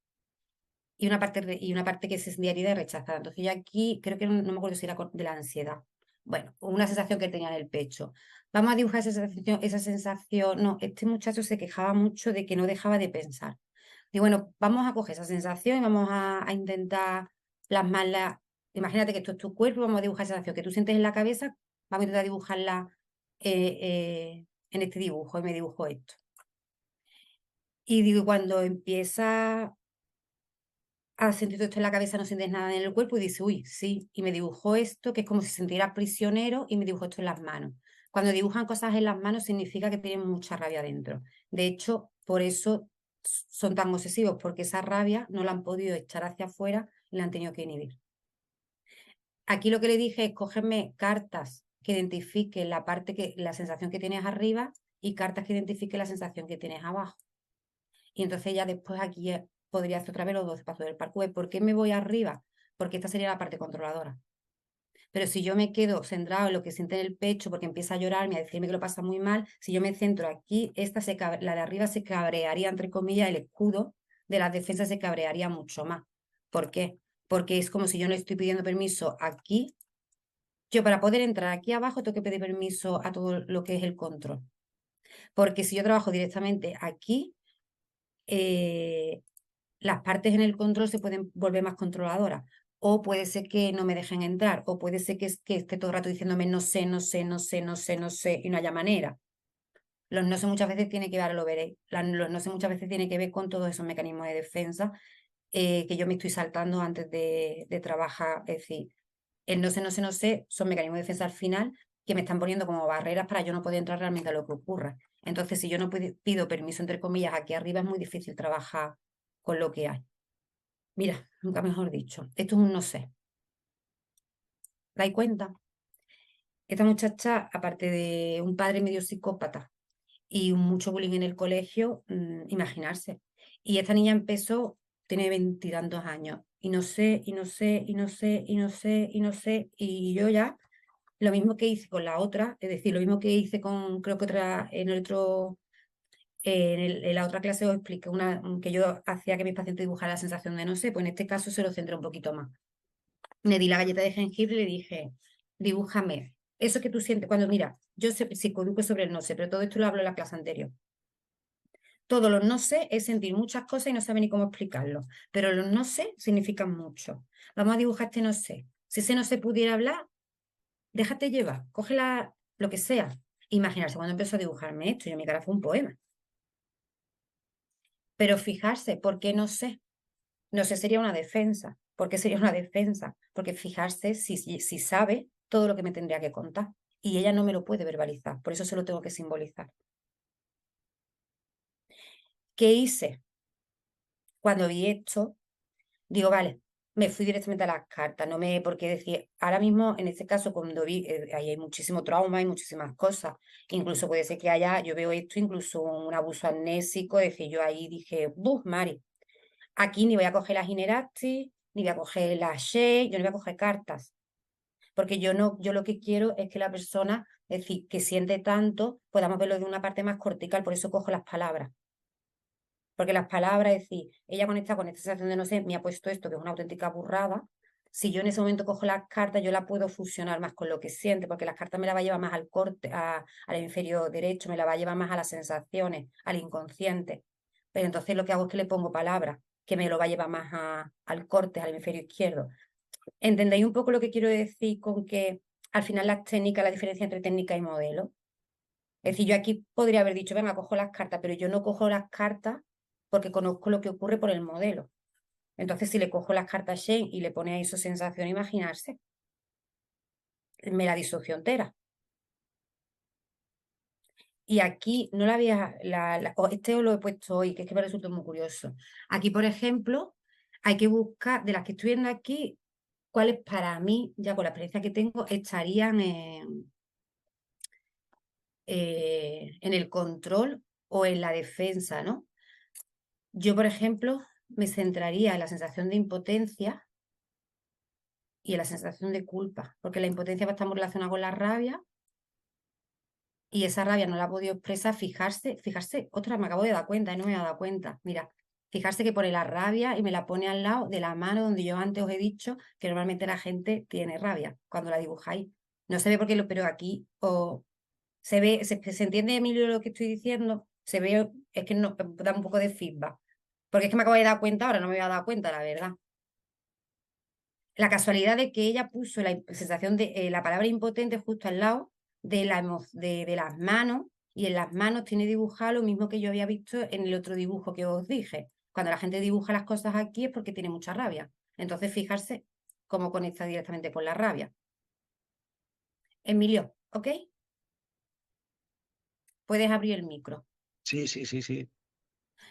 y una parte que se sentía herida y rechazada. Entonces yo aquí creo que no me acuerdo si era de la ansiedad. Bueno, una sensación que tenía en el pecho. Vamos a dibujar esa sensación. No, este muchacho se quejaba mucho de que no dejaba de pensar. Y bueno, vamos a coger esa sensación y vamos a intentar plasmarla. Imagínate que esto es tu cuerpo, vamos a dibujar esa sensación que tú sientes en la cabeza, vamos a intentar dibujarla en este dibujo, y me dibujo esto. Y digo, cuando empieza a sentir todo esto en la cabeza, no sientes nada en el cuerpo y dice, uy, sí, y me dibujó esto, que es como si se sintiera prisionero y me dibujó esto en las manos. Cuando dibujan cosas en las manos significa que tienen mucha rabia dentro. De hecho, por eso son tan obsesivos, porque esa rabia no la han podido echar hacia afuera y la han tenido que inhibir. Aquí lo que le dije es cógeme cartas que identifiquen la sensación que tienes arriba y cartas que identifiquen la sensación que tienes abajo. Y entonces ya después aquí podría hacer otra vez los 12 pasos del parkour. ¿Por qué me voy arriba? Porque esta sería la parte controladora. Pero si yo me quedo centrado en lo que siente en el pecho porque empieza a llorarme, a decirme que lo pasa muy mal, si yo me centro aquí, la de arriba se cabrearía, entre comillas, el escudo de las defensas se cabrearía mucho más. ¿Por qué? Porque es como si yo no estoy pidiendo permiso aquí. Yo para poder entrar aquí abajo tengo que pedir permiso a todo lo que es el control. Porque si yo trabajo directamente aquí, las partes en el control se pueden volver más controladoras. O puede ser que no me dejen entrar, o puede ser que esté todo el rato diciéndome no sé, y no haya manera. Los no sé muchas veces tiene que ver, lo veréis, los no sé muchas veces tiene que ver con todos esos mecanismos de defensa que yo me estoy saltando antes de trabajar. Es decir, el no sé, no sé, no sé son mecanismos de defensa al final que me están poniendo como barreras para yo no poder entrar realmente a lo que ocurra. Entonces, si yo no pido permiso, entre comillas, aquí arriba es muy difícil trabajar con lo que hay. Mira, nunca mejor dicho, esto es un no sé. ¿Dais cuenta? Esta muchacha, aparte de un padre medio psicópata y mucho bullying en el colegio, imaginarse. Y esta niña empezó, tiene 20 y tantos años, y no sé, y no sé, y no sé, y no sé, y no sé, y yo ya, lo mismo que hice con la otra, es decir, lo mismo que hice con, creo que otra, en el otro, en la otra clase os expliqué que yo hacía que mis pacientes dibujaran la sensación de no sé, pues en este caso se lo centré un poquito más. Le di la galleta de jengibre y le dije, dibújame eso que tú sientes cuando, mira, yo sé psicoeduco sobre el no sé, pero todo esto lo hablo en la clase anterior. Todos los no sé es sentir muchas cosas y no saber ni cómo explicarlo, pero los no sé significan mucho. Vamos a dibujar este no sé. Si ese no se pudiera hablar, déjate llevar, cógela lo que sea. Imaginarse cuando empezó a dibujarme esto, yo mi cara fue un poema. Pero fijarse, ¿por qué no sé? No sé, sería una defensa. ¿Por qué sería una defensa? Porque fijarse si sabe todo lo que me tendría que contar. Y ella no me lo puede verbalizar, por eso se lo tengo que simbolizar. ¿Qué hice? Cuando vi esto, digo, vale, me fui directamente a las cartas, no me, porque decir, ahora mismo, en este caso, cuando vi, ahí hay muchísimo trauma y muchísimas cosas, incluso puede ser que haya, yo veo esto, incluso un abuso amnésico, es decir, yo ahí dije, ¡buf, Mari! Aquí ni voy a coger las Inerasti, ni voy a coger las Shea, yo no voy a coger cartas, porque yo no, yo lo que quiero es que la persona, es decir, que siente tanto, podamos verlo de una parte más cortical, por eso cojo las palabras. Porque las palabras, es decir, ella conecta con esta sensación de no sé, me ha puesto esto, que es una auténtica burrada. Si yo en ese momento cojo las cartas, yo la puedo fusionar más con lo que siente, porque las cartas me la va a llevar más al corte, al hemisferio derecho, me la va a llevar más a las sensaciones, al inconsciente. Pero entonces lo que hago es que le pongo palabras, que me lo va a llevar más al corte, al hemisferio izquierdo. ¿Entendéis un poco lo que quiero decir con que al final las técnicas, la diferencia entre técnica y modelo? Es decir, yo aquí podría haber dicho, venga, cojo las cartas, pero yo no cojo las cartas porque conozco lo que ocurre por el modelo. Entonces, si le cojo las cartas a Shane y le pone ahí su sensación, imaginarse, me la disocio entera. Y aquí no la había, este os lo he puesto hoy, que es que me resulta muy curioso. Aquí, por ejemplo, hay que buscar, de las que estoy viendo aquí, cuáles para mí, ya con la experiencia que tengo, estarían en el control o en la defensa, ¿no? Yo, por ejemplo, me centraría en la sensación de impotencia y en la sensación de culpa, porque la impotencia va a estar muy relacionada con la rabia y esa rabia no la ha podido expresar, fijarse, otra, me acabo de dar cuenta y no me había dado cuenta, mira, fijarse que pone la rabia y me la pone al lado de la mano donde yo antes os he dicho que normalmente la gente tiene rabia cuando la dibujáis. No se ve porque lo, pero aquí se ve, se entiende, Emilio, lo que estoy diciendo, se ve, es que no, da un poco de feedback, porque es que me acabo de dar cuenta, ahora no me había dado cuenta, la verdad. La casualidad de que ella puso la sensación de la palabra impotente justo al lado de las manos, y en las manos tiene dibujado lo mismo que yo había visto en el otro dibujo que os dije. Cuando la gente dibuja las cosas aquí es porque tiene mucha rabia. Entonces, fijarse cómo conecta directamente con la rabia. Emilio, ¿ok? Puedes abrir el micro. Sí, sí, sí, sí.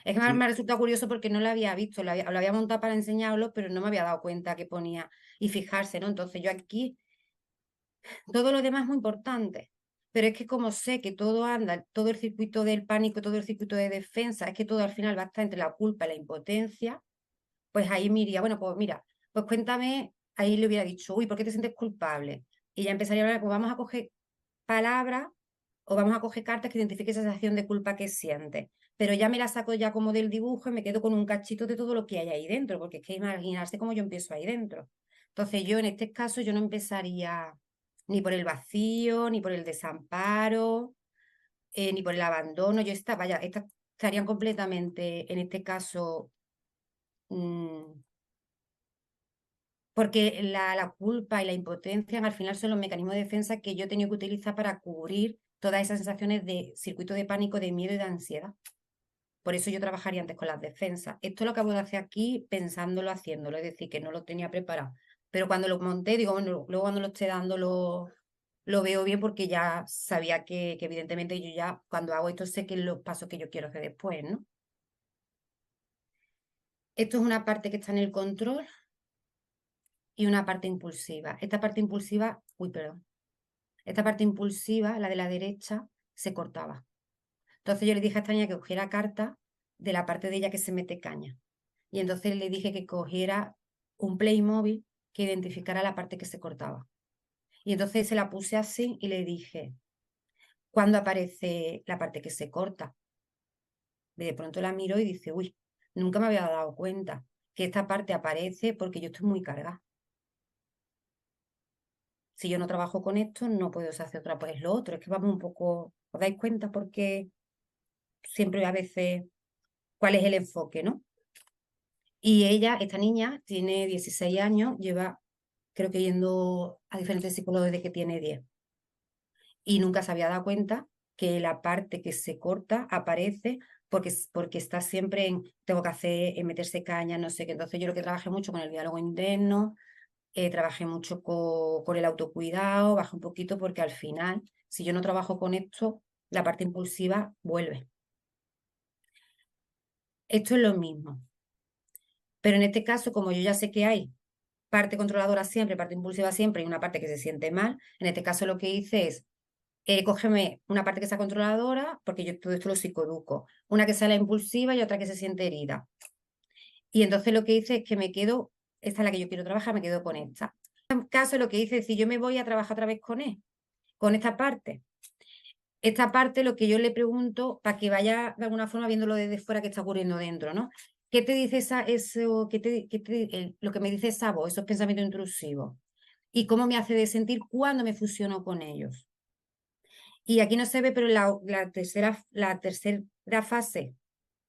Es que Sí, me resulta curioso porque no lo había visto, lo había montado para enseñarlo, pero no me había dado cuenta que ponía y fijarse, ¿no? Entonces yo aquí todo lo demás es muy importante, pero es que como sé que todo anda, todo el circuito del pánico, todo el circuito de defensa, es que todo al final va a estar entre la culpa y la impotencia, pues ahí me iría, bueno, pues mira, pues cuéntame, ahí le hubiera dicho, uy, ¿por qué te sientes culpable? Y ya empezaría a hablar, pues vamos a coger palabras o vamos a coger cartas que identifiquen esa sensación de culpa que sientes. Pero ya me la saco ya como del dibujo y me quedo con un cachito de todo lo que hay ahí dentro, porque es que imaginarse cómo yo empiezo ahí dentro. Entonces yo en este caso yo no empezaría ni por el vacío, ni por el desamparo, ni por el abandono. Yo vaya, estas estarían completamente, en este caso, mm, porque la culpa y la impotencia al final son los mecanismos de defensa que yo he tenido que utilizar para cubrir todas esas sensaciones de circuito de pánico, de miedo y de ansiedad. Por eso yo trabajaría antes con las defensas. Esto lo acabo de hacer aquí pensándolo, haciéndolo, es decir, que no lo tenía preparado. Pero cuando lo monté, digo, bueno, luego cuando lo esté dando lo veo bien porque ya sabía que evidentemente yo ya cuando hago esto sé que los pasos que yo quiero hacer después, ¿no? Esto es una parte que está en el control y una parte impulsiva. Esta parte impulsiva, uy, perdón. Esta parte impulsiva, la de la derecha, se cortaba. Entonces yo le dije a esta niña que cogiera carta de la parte de ella que se mete caña. Y entonces le dije que cogiera un Playmobil que identificara la parte que se cortaba. Y entonces se la puse así y le dije, ¿cuándo aparece la parte que se corta? Y de pronto la miró y dice, uy, nunca me había dado cuenta que esta parte aparece porque yo estoy muy cargada. Si yo no trabajo con esto, no puedo hacer otra, pues lo otro. Es que vamos un poco, ¿os dais cuenta? Porque siempre a veces, ¿cuál es el enfoque, no? Y ella, esta niña, tiene 16 años, lleva, creo que yendo a diferentes psicólogos desde que tiene 10. Y nunca se había dado cuenta que la parte que se corta aparece porque está siempre en, tengo que hacer, en meterse caña, no sé qué. Entonces yo lo que trabajé mucho con el diálogo interno, trabajé mucho con el autocuidado, bajé un poquito porque al final, si yo no trabajo con esto, la parte impulsiva vuelve. Esto es lo mismo. Pero en este caso, como yo ya sé que hay parte controladora siempre, parte impulsiva siempre y una parte que se siente mal, en este caso lo que hice es, cógeme una parte que sea controladora, porque yo todo esto lo psicoeduco, una que sea la impulsiva y otra que se siente herida. Y entonces lo que hice es que me quedo, esta es la que yo quiero trabajar, me quedo con esta. En caso lo que hice es, si yo me voy a trabajar otra vez con él, con esta parte lo que yo le pregunto para que vaya de alguna forma viéndolo desde fuera que está ocurriendo dentro, ¿no? ¿Qué te dice eso, lo que me dice esa voz, esos pensamientos intrusivos? ¿Y cómo me hace de sentir cuando me fusiono con ellos? Y aquí no se ve, pero la tercera fase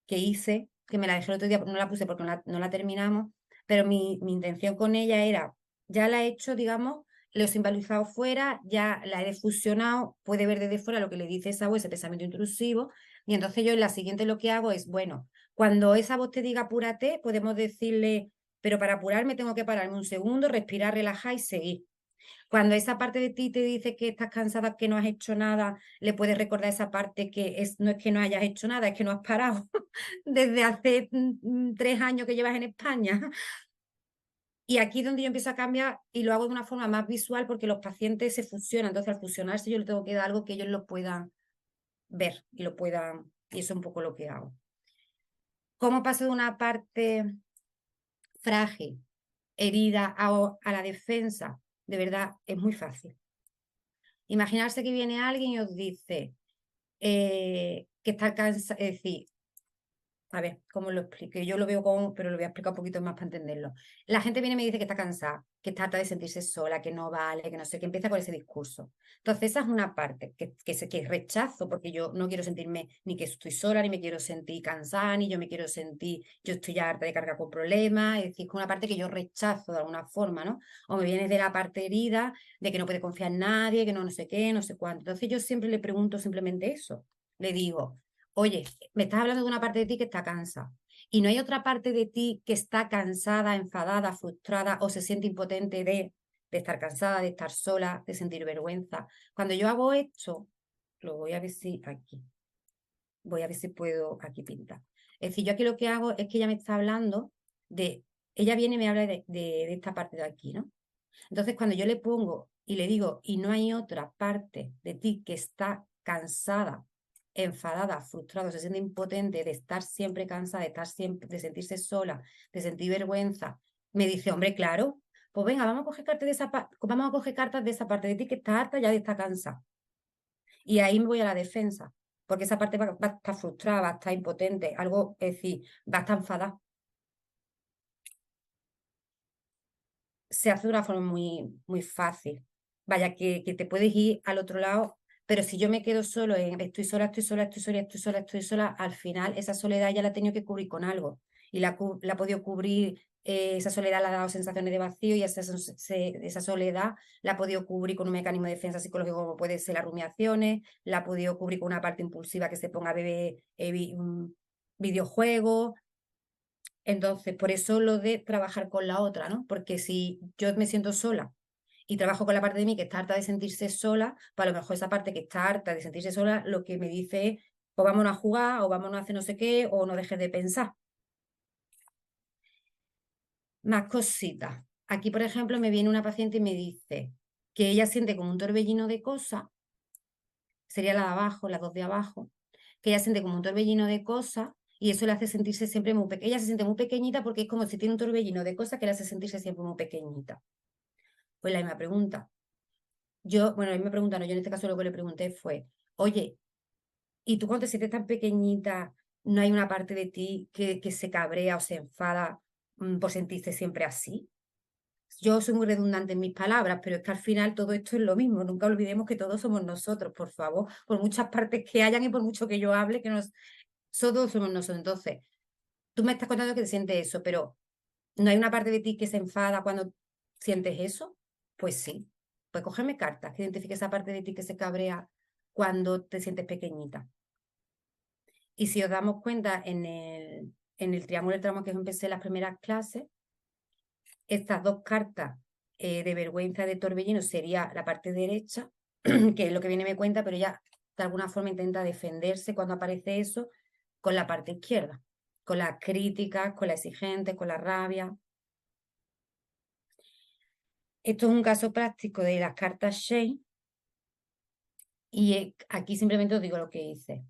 que hice, que me la dejé el otro día, no la puse porque no la terminamos, pero mi intención con ella era, ya la he hecho, digamos, lo he simbolizado fuera, ya la he defusionado, puede ver desde fuera lo que le dice esa voz, ese pensamiento intrusivo, y entonces yo en la siguiente lo que hago es, bueno, cuando esa voz te diga apúrate, podemos decirle, pero para apurarme tengo que pararme un segundo, respirar, relajar y seguir. Cuando esa parte de ti te dice que estás cansada, que no has hecho nada, le puedes recordar esa parte que no es que no hayas hecho nada, es que no has parado desde hace 3 años que llevas en España. Y aquí es donde yo empiezo a cambiar y lo hago de una forma más visual porque los pacientes se fusionan. Entonces, al fusionarse, yo les tengo que dar algo que ellos lo puedan ver y lo puedan. Y eso es un poco lo que hago. ¿Cómo paso de una parte frágil, herida, a la defensa? De verdad, es muy fácil. Imaginarse que viene alguien y os dice que está cansado, es decir, a ver, ¿cómo lo explico? Yo lo veo como, pero lo voy a explicar un poquito más para entenderlo. La gente viene y me dice que está cansada, que está harta de sentirse sola, que no vale, que no sé, que empieza con ese discurso. Entonces, esa es una parte que rechazo, porque yo no quiero sentirme ni que estoy sola, ni me quiero sentir cansada, ni yo me quiero sentir, yo estoy ya harta de cargar con problemas, es decir, es una parte que yo rechazo de alguna forma, ¿no? O me viene de la parte herida, de que no puede confiar en nadie, que no sé qué, no sé cuánto. Entonces, yo siempre le pregunto simplemente eso. Le digo, oye, me estás hablando de una parte de ti que está cansada. Y no hay otra parte de ti que está cansada, enfadada, frustrada o se siente impotente de estar cansada, de estar sola, de sentir vergüenza. Cuando yo hago esto, lo voy a ver si aquí, voy a ver si puedo aquí pintar. Es decir, yo aquí lo que hago es que ella me está hablando de, ella viene y me habla de esta parte de aquí, ¿no? Entonces, cuando yo le pongo y le digo, y no hay otra parte de ti que está cansada, enfadada, frustrada, se siente impotente de estar siempre cansada, de estar siempre, de sentirse sola, de sentir vergüenza, me dice, hombre, claro, pues venga, vamos a coger cartas de vamos a coger cartas de esa parte de ti que está harta ya de estar cansada. Y ahí me voy a la defensa, porque esa parte va a estar frustrada, va a estar impotente, algo, es decir, va a estar enfadada. Se hace de una forma muy, muy fácil. Vaya, que te puedes ir al otro lado, pero si yo me quedo solo en estoy sola, estoy sola, estoy sola, estoy sola, estoy sola, al final esa soledad ya la he tenido que cubrir con algo. Y la ha podido cubrir, esa soledad le ha dado sensaciones de vacío y esa soledad la ha podido cubrir con un mecanismo de defensa psicológico como puede ser las rumiaciones, la ha podido cubrir con una parte impulsiva que se ponga a beber videojuegos. Entonces, por eso lo de trabajar con la otra, ¿no? Porque si yo me siento sola y trabajo con la parte de mí que está harta de sentirse sola, pues a lo mejor esa parte que está harta de sentirse sola, lo que me dice es, pues vámonos a jugar, o vámonos a hacer no sé qué, o no dejes de pensar. Más cositas. Aquí, por ejemplo, me viene una paciente y me dice que ella siente como un torbellino de cosas, sería la de abajo, las dos de abajo, que ella siente como un torbellino de cosas y eso le hace sentirse siempre muy pequeña. Ella se siente muy pequeñita porque es como si tiene un torbellino de cosas que le hace sentirse siempre muy pequeñita. Pues la misma pregunta. Yo, bueno, a mí me preguntan, no, yo en este caso lo que le pregunté fue, oye, ¿y tú cuando te sientes tan pequeñita, no hay una parte de ti que se cabrea o se enfada por sentirse siempre así? Yo soy muy redundante en mis palabras, pero es que al final todo esto es lo mismo. Nunca olvidemos que todos somos nosotros, por favor, por muchas partes que hayan y por mucho que yo hable, todos somos nosotros. Entonces, tú me estás contando que te sientes eso, pero ¿no hay una parte de ti que se enfada cuando sientes eso? Pues sí. Pues cógeme cartas que identifique esa parte de ti que se cabrea cuando te sientes pequeñita. Y si os damos cuenta en el triángulo del tramo que os empecé las primeras clases, estas dos cartas de vergüenza de torbellino sería la parte derecha, que es lo que viene me cuenta, pero ella de alguna forma intenta defenderse cuando aparece eso con la parte izquierda, con las críticas, con la exigente, con la rabia. Esto es un caso práctico de las cartas Shane y aquí simplemente os digo lo que hice.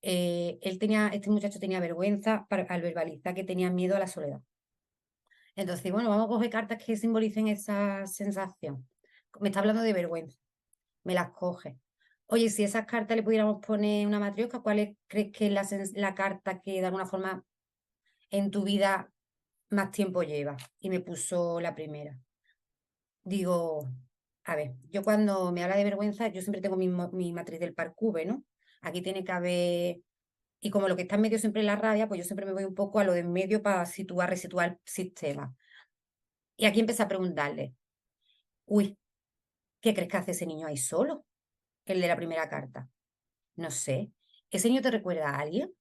Este muchacho tenía vergüenza al verbalizar que tenía miedo a la soledad. Entonces, bueno, vamos a coger cartas que simbolicen esa sensación. Me está hablando de vergüenza, me las coge. Oye, si esas cartas le pudiéramos poner una matriosca, crees que es la carta que de alguna forma en tu vida más tiempo lleva? Y me puso la primera. Digo, a ver, yo cuando me habla de vergüenza, yo siempre tengo mi matriz del Parcube, ¿no? Aquí tiene que haber, y como lo que está en medio siempre es la rabia, pues yo siempre me voy un poco a lo de en medio para resituar el sistema. Y aquí empecé a preguntarle, uy, ¿qué crees que hace ese niño ahí solo? El de la primera carta. No sé. ¿Ese niño te recuerda a alguien?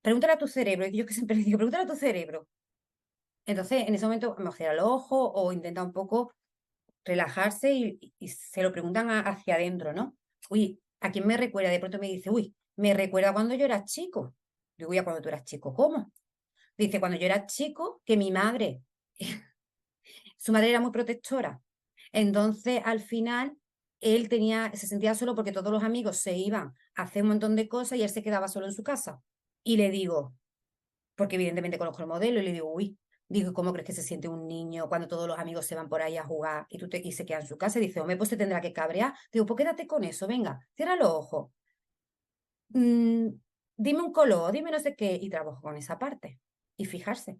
Pregúntale a tu cerebro. Yo que siempre le digo, pregúntale a tu cerebro. Entonces, en ese momento, me cierra los ojos o intenta un poco relajarse y se lo preguntan hacia adentro, ¿no? Uy, ¿a quién me recuerda? De pronto me dice, uy, me recuerda cuando yo era chico. Digo, ya cuando tú eras chico, ¿cómo? Dice, cuando yo era chico, que mi madre, su madre era muy protectora. Entonces, al final, se sentía solo porque todos los amigos se iban a hacer un montón de cosas y él se quedaba solo en su casa. Y le digo, porque evidentemente conozco el modelo, y le digo, uy, digo, ¿cómo crees que se siente un niño cuando todos los amigos se van por ahí a jugar y se queda en su casa? Y dice, hombre, pues se tendrá que cabrear. Digo, pues quédate con eso, venga, cierra los ojos. Mm, dime un color, dime no sé qué, y trabajo con esa parte. Y fijarse.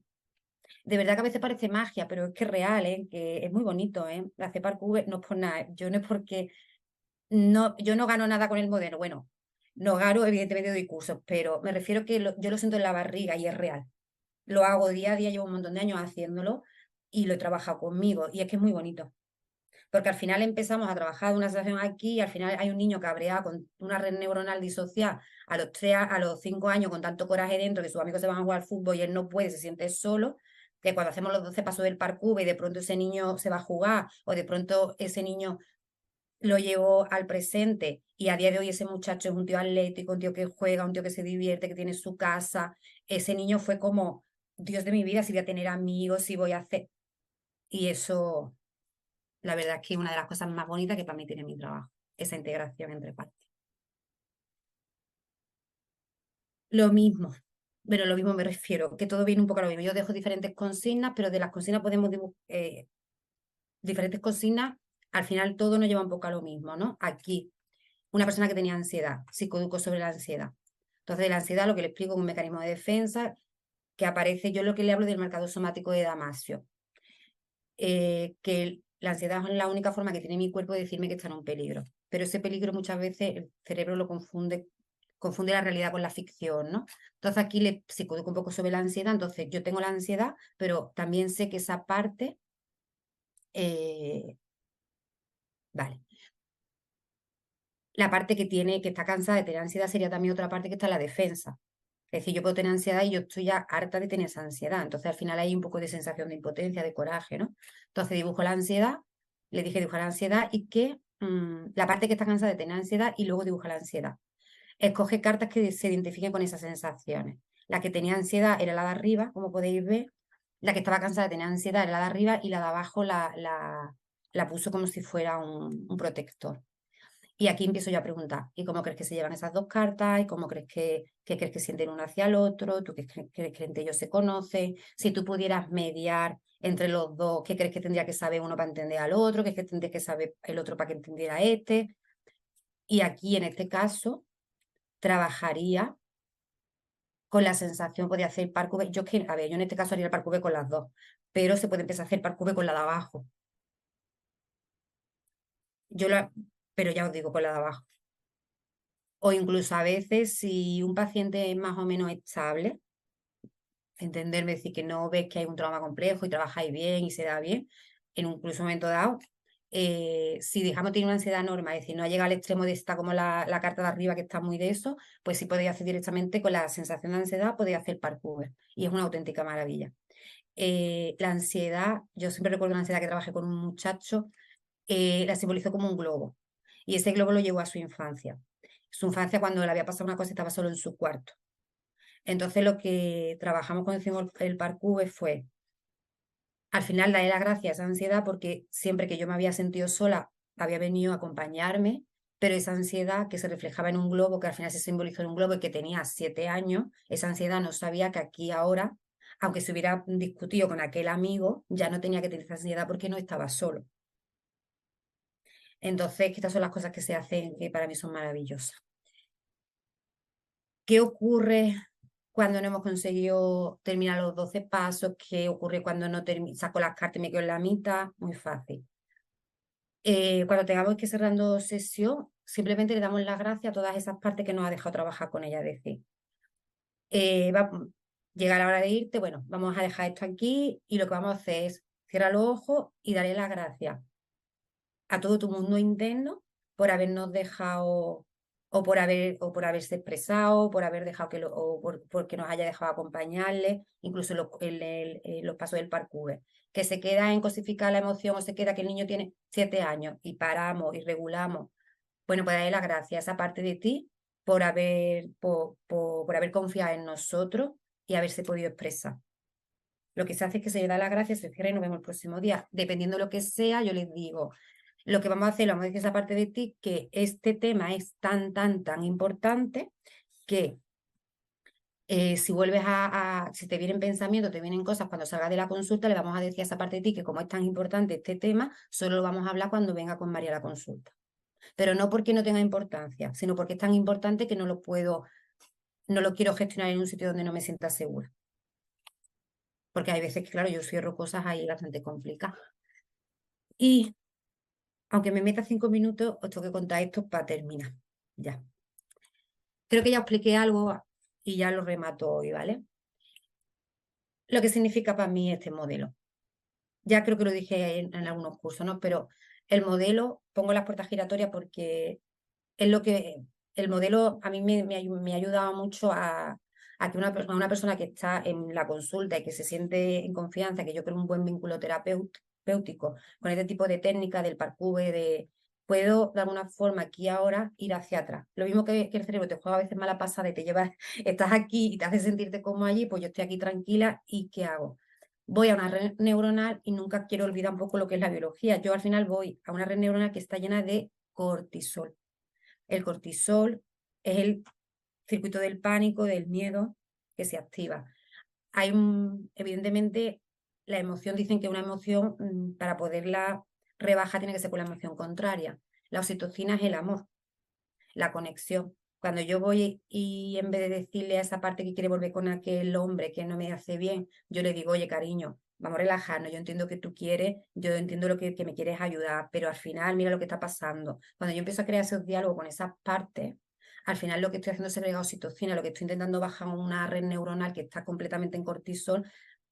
De verdad que a veces parece magia, pero es que es real, ¿eh? Que es muy bonito, ¿eh? La CEPAR-Q no es por nada. Yo no es porque yo no gano nada con el modelo. Bueno, no gano, evidentemente doy cursos, pero me refiero que yo lo siento en la barriga y es real. Lo hago día a día, llevo un montón de años haciéndolo y lo he trabajado conmigo. Y es que es muy bonito. Porque al final empezamos a trabajar una situación aquí y al final hay un niño cabreado con una red neuronal disociada a los 5 años con tanto coraje dentro que sus amigos se van a jugar al fútbol y él no puede, se siente solo, que cuando hacemos los 12 pasos del parkour y de pronto ese niño se va a jugar o de pronto ese niño lo llevó al presente y a día de hoy ese muchacho es un tío atlético, un tío que juega, un tío que se divierte, que tiene su casa. Ese niño fue como, Dios de mi vida, si voy a tener amigos, si voy a hacer... Y eso, la verdad es que es una de las cosas más bonitas que para mí tiene mi trabajo, esa integración entre partes. Lo mismo, pero lo mismo me refiero, que todo viene un poco a lo mismo. Yo dejo diferentes consignas, pero de las consignas podemos diferentes consignas, al final todo nos lleva un poco a lo mismo, ¿no? Aquí, una persona que tenía ansiedad, psicoeduco sobre la ansiedad. Entonces, de la ansiedad lo que le explico es un mecanismo de defensa que aparece, yo lo que le hablo del marcador somático de Damasio, que la ansiedad es la única forma que tiene mi cuerpo de decirme que está en un peligro. Pero ese peligro muchas veces el cerebro lo confunde la realidad con la ficción, ¿no? Entonces aquí le psicoeduco un poco sobre la ansiedad. Entonces yo tengo la ansiedad, pero también sé que esa parte, eh, vale, la parte que está cansada de tener ansiedad sería también otra parte que está en la defensa. Es decir, yo puedo tener ansiedad y yo estoy ya harta de tener esa ansiedad. Entonces, al final hay un poco de sensación de impotencia, de coraje, ¿no? Entonces, dibujo la ansiedad, le dije dibujar la ansiedad y que la parte que está cansada de tener ansiedad y luego dibuja la ansiedad. Escoge cartas que se identifiquen con esas sensaciones. La que tenía ansiedad era la de arriba, como podéis ver. La que estaba cansada de tener ansiedad era la de arriba y la de abajo la puso como si fuera un protector. Y aquí empiezo yo a preguntar, ¿y cómo crees que se llevan esas dos cartas? ¿Y cómo crees que crees que sienten uno hacia el otro? ¿Tú qué crees que entre ellos se conocen? Si tú pudieras mediar entre los dos, ¿qué crees que tendría que saber uno para entender al otro? ¿Qué crees que tendría que saber el otro para que entendiera a este? Y aquí, en este caso, trabajaría con la sensación, podría hacer parcube. Yo es que, a ver, yo en este caso haría el parcube con las dos, pero se puede empezar a hacer parcube con la de abajo. Yo la, pero ya os digo, con la de abajo. O incluso a veces, si un paciente es más o menos estable, entenderme, decir que no ves que hay un trauma complejo y trabajáis bien y se da bien, en un incluso momento dado, si dejamos tener una ansiedad normal, es decir, no llega al extremo de esta como la carta de arriba que está muy de eso, pues sí podéis hacer directamente con la sensación de ansiedad, podéis hacer parkour y es una auténtica maravilla. La ansiedad, yo siempre recuerdo una ansiedad que trabajé con un muchacho, la simbolizó como un globo y ese globo lo llevó a su infancia. Su infancia cuando le había pasado una cosa estaba solo en su cuarto. Entonces lo que trabajamos cuando hicimos el parkour fue, al final darle las gracias a esa ansiedad porque siempre que yo me había sentido sola, había venido a acompañarme, pero esa ansiedad que se reflejaba en un globo, que al final se simbolizó en un globo y que tenía 7 años, esa ansiedad no sabía que aquí ahora, aunque se hubiera discutido con aquel amigo, ya no tenía que tener esa ansiedad porque no estaba solo. Entonces, estas son las cosas que se hacen que para mí son maravillosas. ¿Qué ocurre cuando no hemos conseguido terminar los 12 pasos? ¿Qué ocurre cuando no saco las cartas y me quedo en la mitad? Muy fácil. Cuando tengamos que ir cerrando sesión, simplemente le damos las gracias a todas esas partes que nos ha dejado trabajar con ella. Es decir, llega la hora de irte, bueno, vamos a dejar esto aquí y lo que vamos a hacer es cerrar los ojos y darle las gracias a todo tu mundo interno por habernos dejado o por haberse expresado, por haber dejado o porque nos haya dejado acompañarle, incluso los pasos del parkour, que se queda en cosificar la emoción o se queda que el niño tiene 7 años y paramos y regulamos. Bueno, pues darle las gracias a esa parte de ti por haber confiado en nosotros y haberse podido expresar. Lo que se hace es que se le da las gracias, se cierra y nos vemos el próximo día. Dependiendo de lo que sea, yo les digo, lo que vamos a hacer, lo vamos a decir esa parte de ti, que este tema es tan, tan, tan importante que si vuelves si te vienen pensamientos, te vienen cosas cuando salgas de la consulta, le vamos a decir a esa parte de ti que como es tan importante este tema, solo lo vamos a hablar cuando venga con María a la consulta. Pero no porque no tenga importancia, sino porque es tan importante que no lo quiero gestionar en un sitio donde no me sienta segura. Porque hay veces que, claro, yo cierro cosas ahí bastante complicadas. Y aunque me meta 5 minutos, os tengo que contar esto para terminar. Ya. Creo que ya os expliqué algo y ya lo remato hoy, ¿vale? Lo que significa para mí este modelo. Ya creo que lo dije en algunos cursos, ¿no? Pero el modelo, pongo las puertas giratorias porque es lo que el modelo a mí me ha ayudado mucho a que una persona que está en la consulta y que se siente en confianza, que yo creo un buen vínculo terapéutico con este tipo de técnica del parkour, puedo de alguna forma aquí ahora ir hacia atrás. Lo mismo que el cerebro te juega a veces mala pasada y te llevas, estás aquí y te hace sentirte como allí, pues yo estoy aquí tranquila y ¿qué hago? Voy a una red neuronal y nunca quiero olvidar un poco lo que es la biología. Yo al final voy a una red neuronal que está llena de cortisol. El cortisol es el circuito del pánico, del miedo que se activa. Evidentemente, la emoción, dicen que una emoción, para poderla rebajar, tiene que ser con la emoción contraria. La oxitocina es el amor, la conexión. Cuando yo voy y en vez de decirle a esa parte que quiere volver con aquel hombre que no me hace bien, yo le digo, oye, cariño, vamos a relajarnos, yo entiendo que tú quieres, yo entiendo que me quieres ayudar, pero al final mira lo que está pasando. Cuando yo empiezo a crear esos diálogos con esas partes, al final lo que estoy haciendo es segregar oxitocina, lo que estoy intentando bajar una red neuronal que está completamente en cortisol,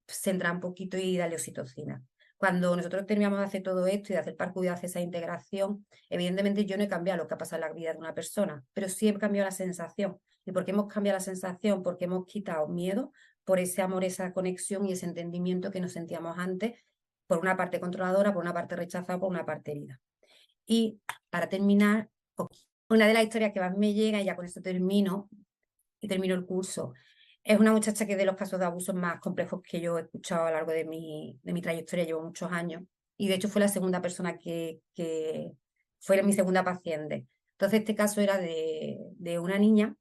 centrar un poquito y darle oxitocina. Cuando nosotros terminamos de hacer todo esto y de hacer parkour y de hacer esa integración, evidentemente yo no he cambiado lo que ha pasado en la vida de una persona, pero sí he cambiado la sensación. ¿Y por qué hemos cambiado la sensación? Porque hemos quitado miedo por ese amor, esa conexión y ese entendimiento que nos sentíamos antes, por una parte controladora, por una parte rechazada, por una parte herida. Y para terminar, una de las historias que más me llega, y ya con esto termino, y termino el curso, es una muchacha que es de los casos de abusos más complejos que yo he escuchado a lo largo de mi trayectoria, llevo muchos años, y de hecho fue la segunda persona que fue mi segunda paciente. Entonces este caso era de una niña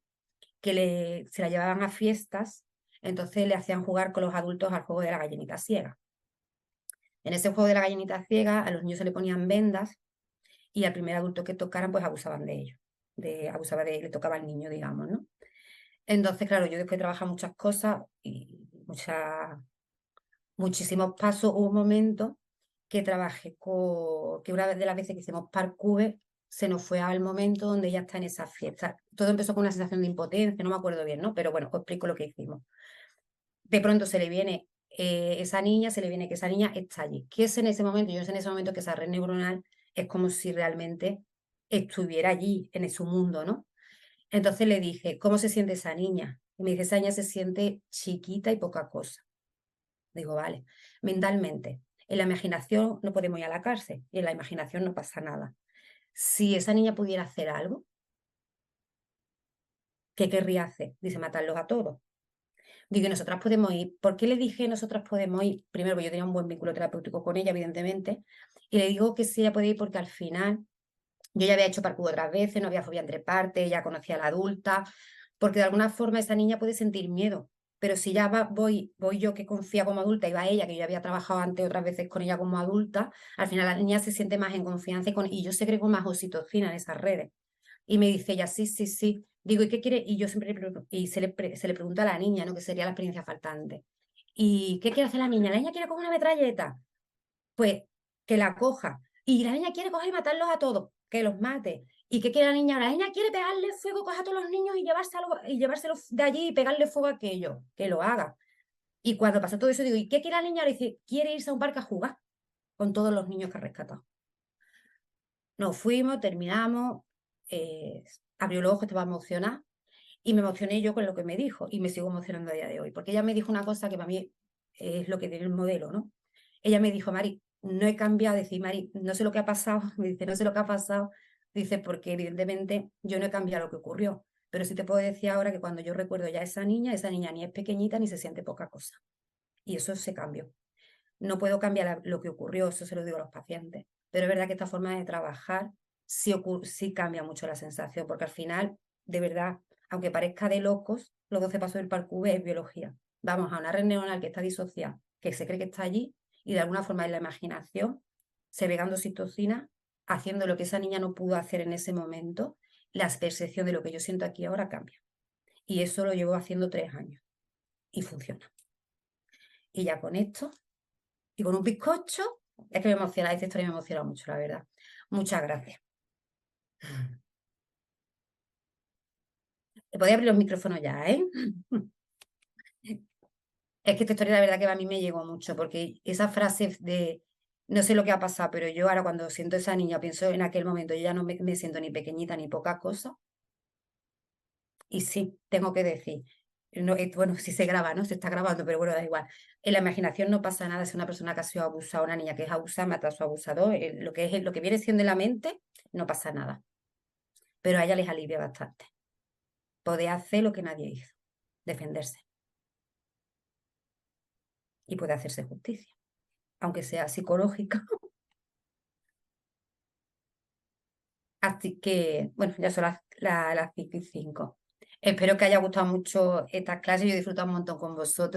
que se la llevaban a fiestas, entonces le hacían jugar con los adultos al juego de la gallinita ciega. En ese juego de la gallinita ciega a los niños se le ponían vendas y al primer adulto que tocaran pues abusaban de ellos, le tocaba al niño, digamos, ¿no? Entonces, claro, yo después de trabajar muchas cosas y muchísimos pasos, hubo un momento que trabajé que una vez de las veces que hicimos parkour se nos fue al momento donde ella está en esa fiesta. Todo empezó con una sensación de impotencia, no me acuerdo bien, ¿no? Pero bueno, os explico lo que hicimos. De pronto se le viene esa niña, se le viene que esa niña está allí. ¿Qué es en ese momento? Yo sé en ese momento que esa red neuronal es como si realmente estuviera allí, en su mundo, ¿no? Entonces le dije, ¿cómo se siente esa niña? Y me dice, esa niña se siente chiquita y poca cosa. Digo, vale, mentalmente. En la imaginación no podemos ir a la cárcel y en la imaginación no pasa nada. Si esa niña pudiera hacer algo, ¿qué querría hacer? Dice, matarlos a todos. Digo, nosotras podemos ir. ¿Por qué le dije nosotras podemos ir? Primero, porque yo tenía un buen vínculo terapéutico con ella, evidentemente. Y le digo que sí, ella puede ir porque al final yo ya había hecho parkour otras veces, no había fobia entre partes, ya conocía a la adulta, porque de alguna forma esa niña puede sentir miedo. Pero si ya voy yo que confía como adulta y va ella, que yo había trabajado antes otras veces con ella como adulta, al final la niña se siente más en confianza y yo segrego más oxitocina en esas redes. Y me dice ella, sí, sí, sí. Digo, ¿y qué quiere? Y yo siempre se le pregunta a la niña, ¿no? Que sería la experiencia faltante. ¿Y qué quiere hacer la niña? La niña quiere coger una metralleta. Pues que la coja. Y la niña quiere coger y matarlos a todos, que los mate. ¿Y qué quiere la niña? La niña quiere pegarle fuego, coger a todos los niños y llevárselos de allí y pegarle fuego a aquello, que lo haga. Y cuando pasa todo eso, digo, ¿y qué quiere la niña? Le dice, quiere irse a un parque a jugar con todos los niños que ha rescatado. Nos fuimos, terminamos, abrió los ojos, estaba emocionada y me emocioné yo con lo que me dijo y me sigo emocionando a día de hoy, porque ella me dijo una cosa que para mí es lo que tiene el modelo, ¿no? Ella me dijo, Mari, no he cambiado, decir, Mari, no sé lo que ha pasado, me dice, no sé lo que ha pasado, dice, porque evidentemente yo no he cambiado lo que ocurrió, pero sí te puedo decir ahora que cuando yo recuerdo ya a esa niña ni es pequeñita ni se siente poca cosa. Y eso se cambió. No puedo cambiar lo que ocurrió, eso se lo digo a los pacientes, pero es verdad que esta forma de trabajar sí cambia mucho la sensación, porque al final, de verdad, aunque parezca de locos, los 12 pasos del parkour es biología. Vamos a una red neuronal que está disociada, que se cree que está allí, y de alguna forma en la imaginación, segregando oxitocina, haciendo lo que esa niña no pudo hacer en ese momento, la percepción de lo que yo siento aquí ahora cambia. Y eso lo llevo haciendo 3 años y funciona. Y ya con esto y con un bizcocho, es que me emociona, esta historia me emociona mucho, la verdad. Muchas gracias. Te podía abrir los micrófonos ya, ¿eh? Es que esta historia, la verdad, que a mí me llegó mucho, porque esa frase de no sé lo que ha pasado, pero yo ahora cuando siento a esa niña, pienso en aquel momento, yo ya no me siento ni pequeñita ni poca cosa. Y sí, tengo que decir, no, bueno, si se graba, ¿no? Se está grabando, pero bueno, da igual. En la imaginación no pasa nada si una persona que ha sido abusada, una niña que es abusada, mata a su abusador, lo que viene siendo en la mente, no pasa nada. Pero a ella les alivia bastante. Poder hacer lo que nadie hizo, defenderse. Y puede hacerse justicia, aunque sea psicológica. Así que, bueno, ya son las 5:05. Espero que haya gustado mucho esta clase. Yo he disfrutado un montón con vosotros.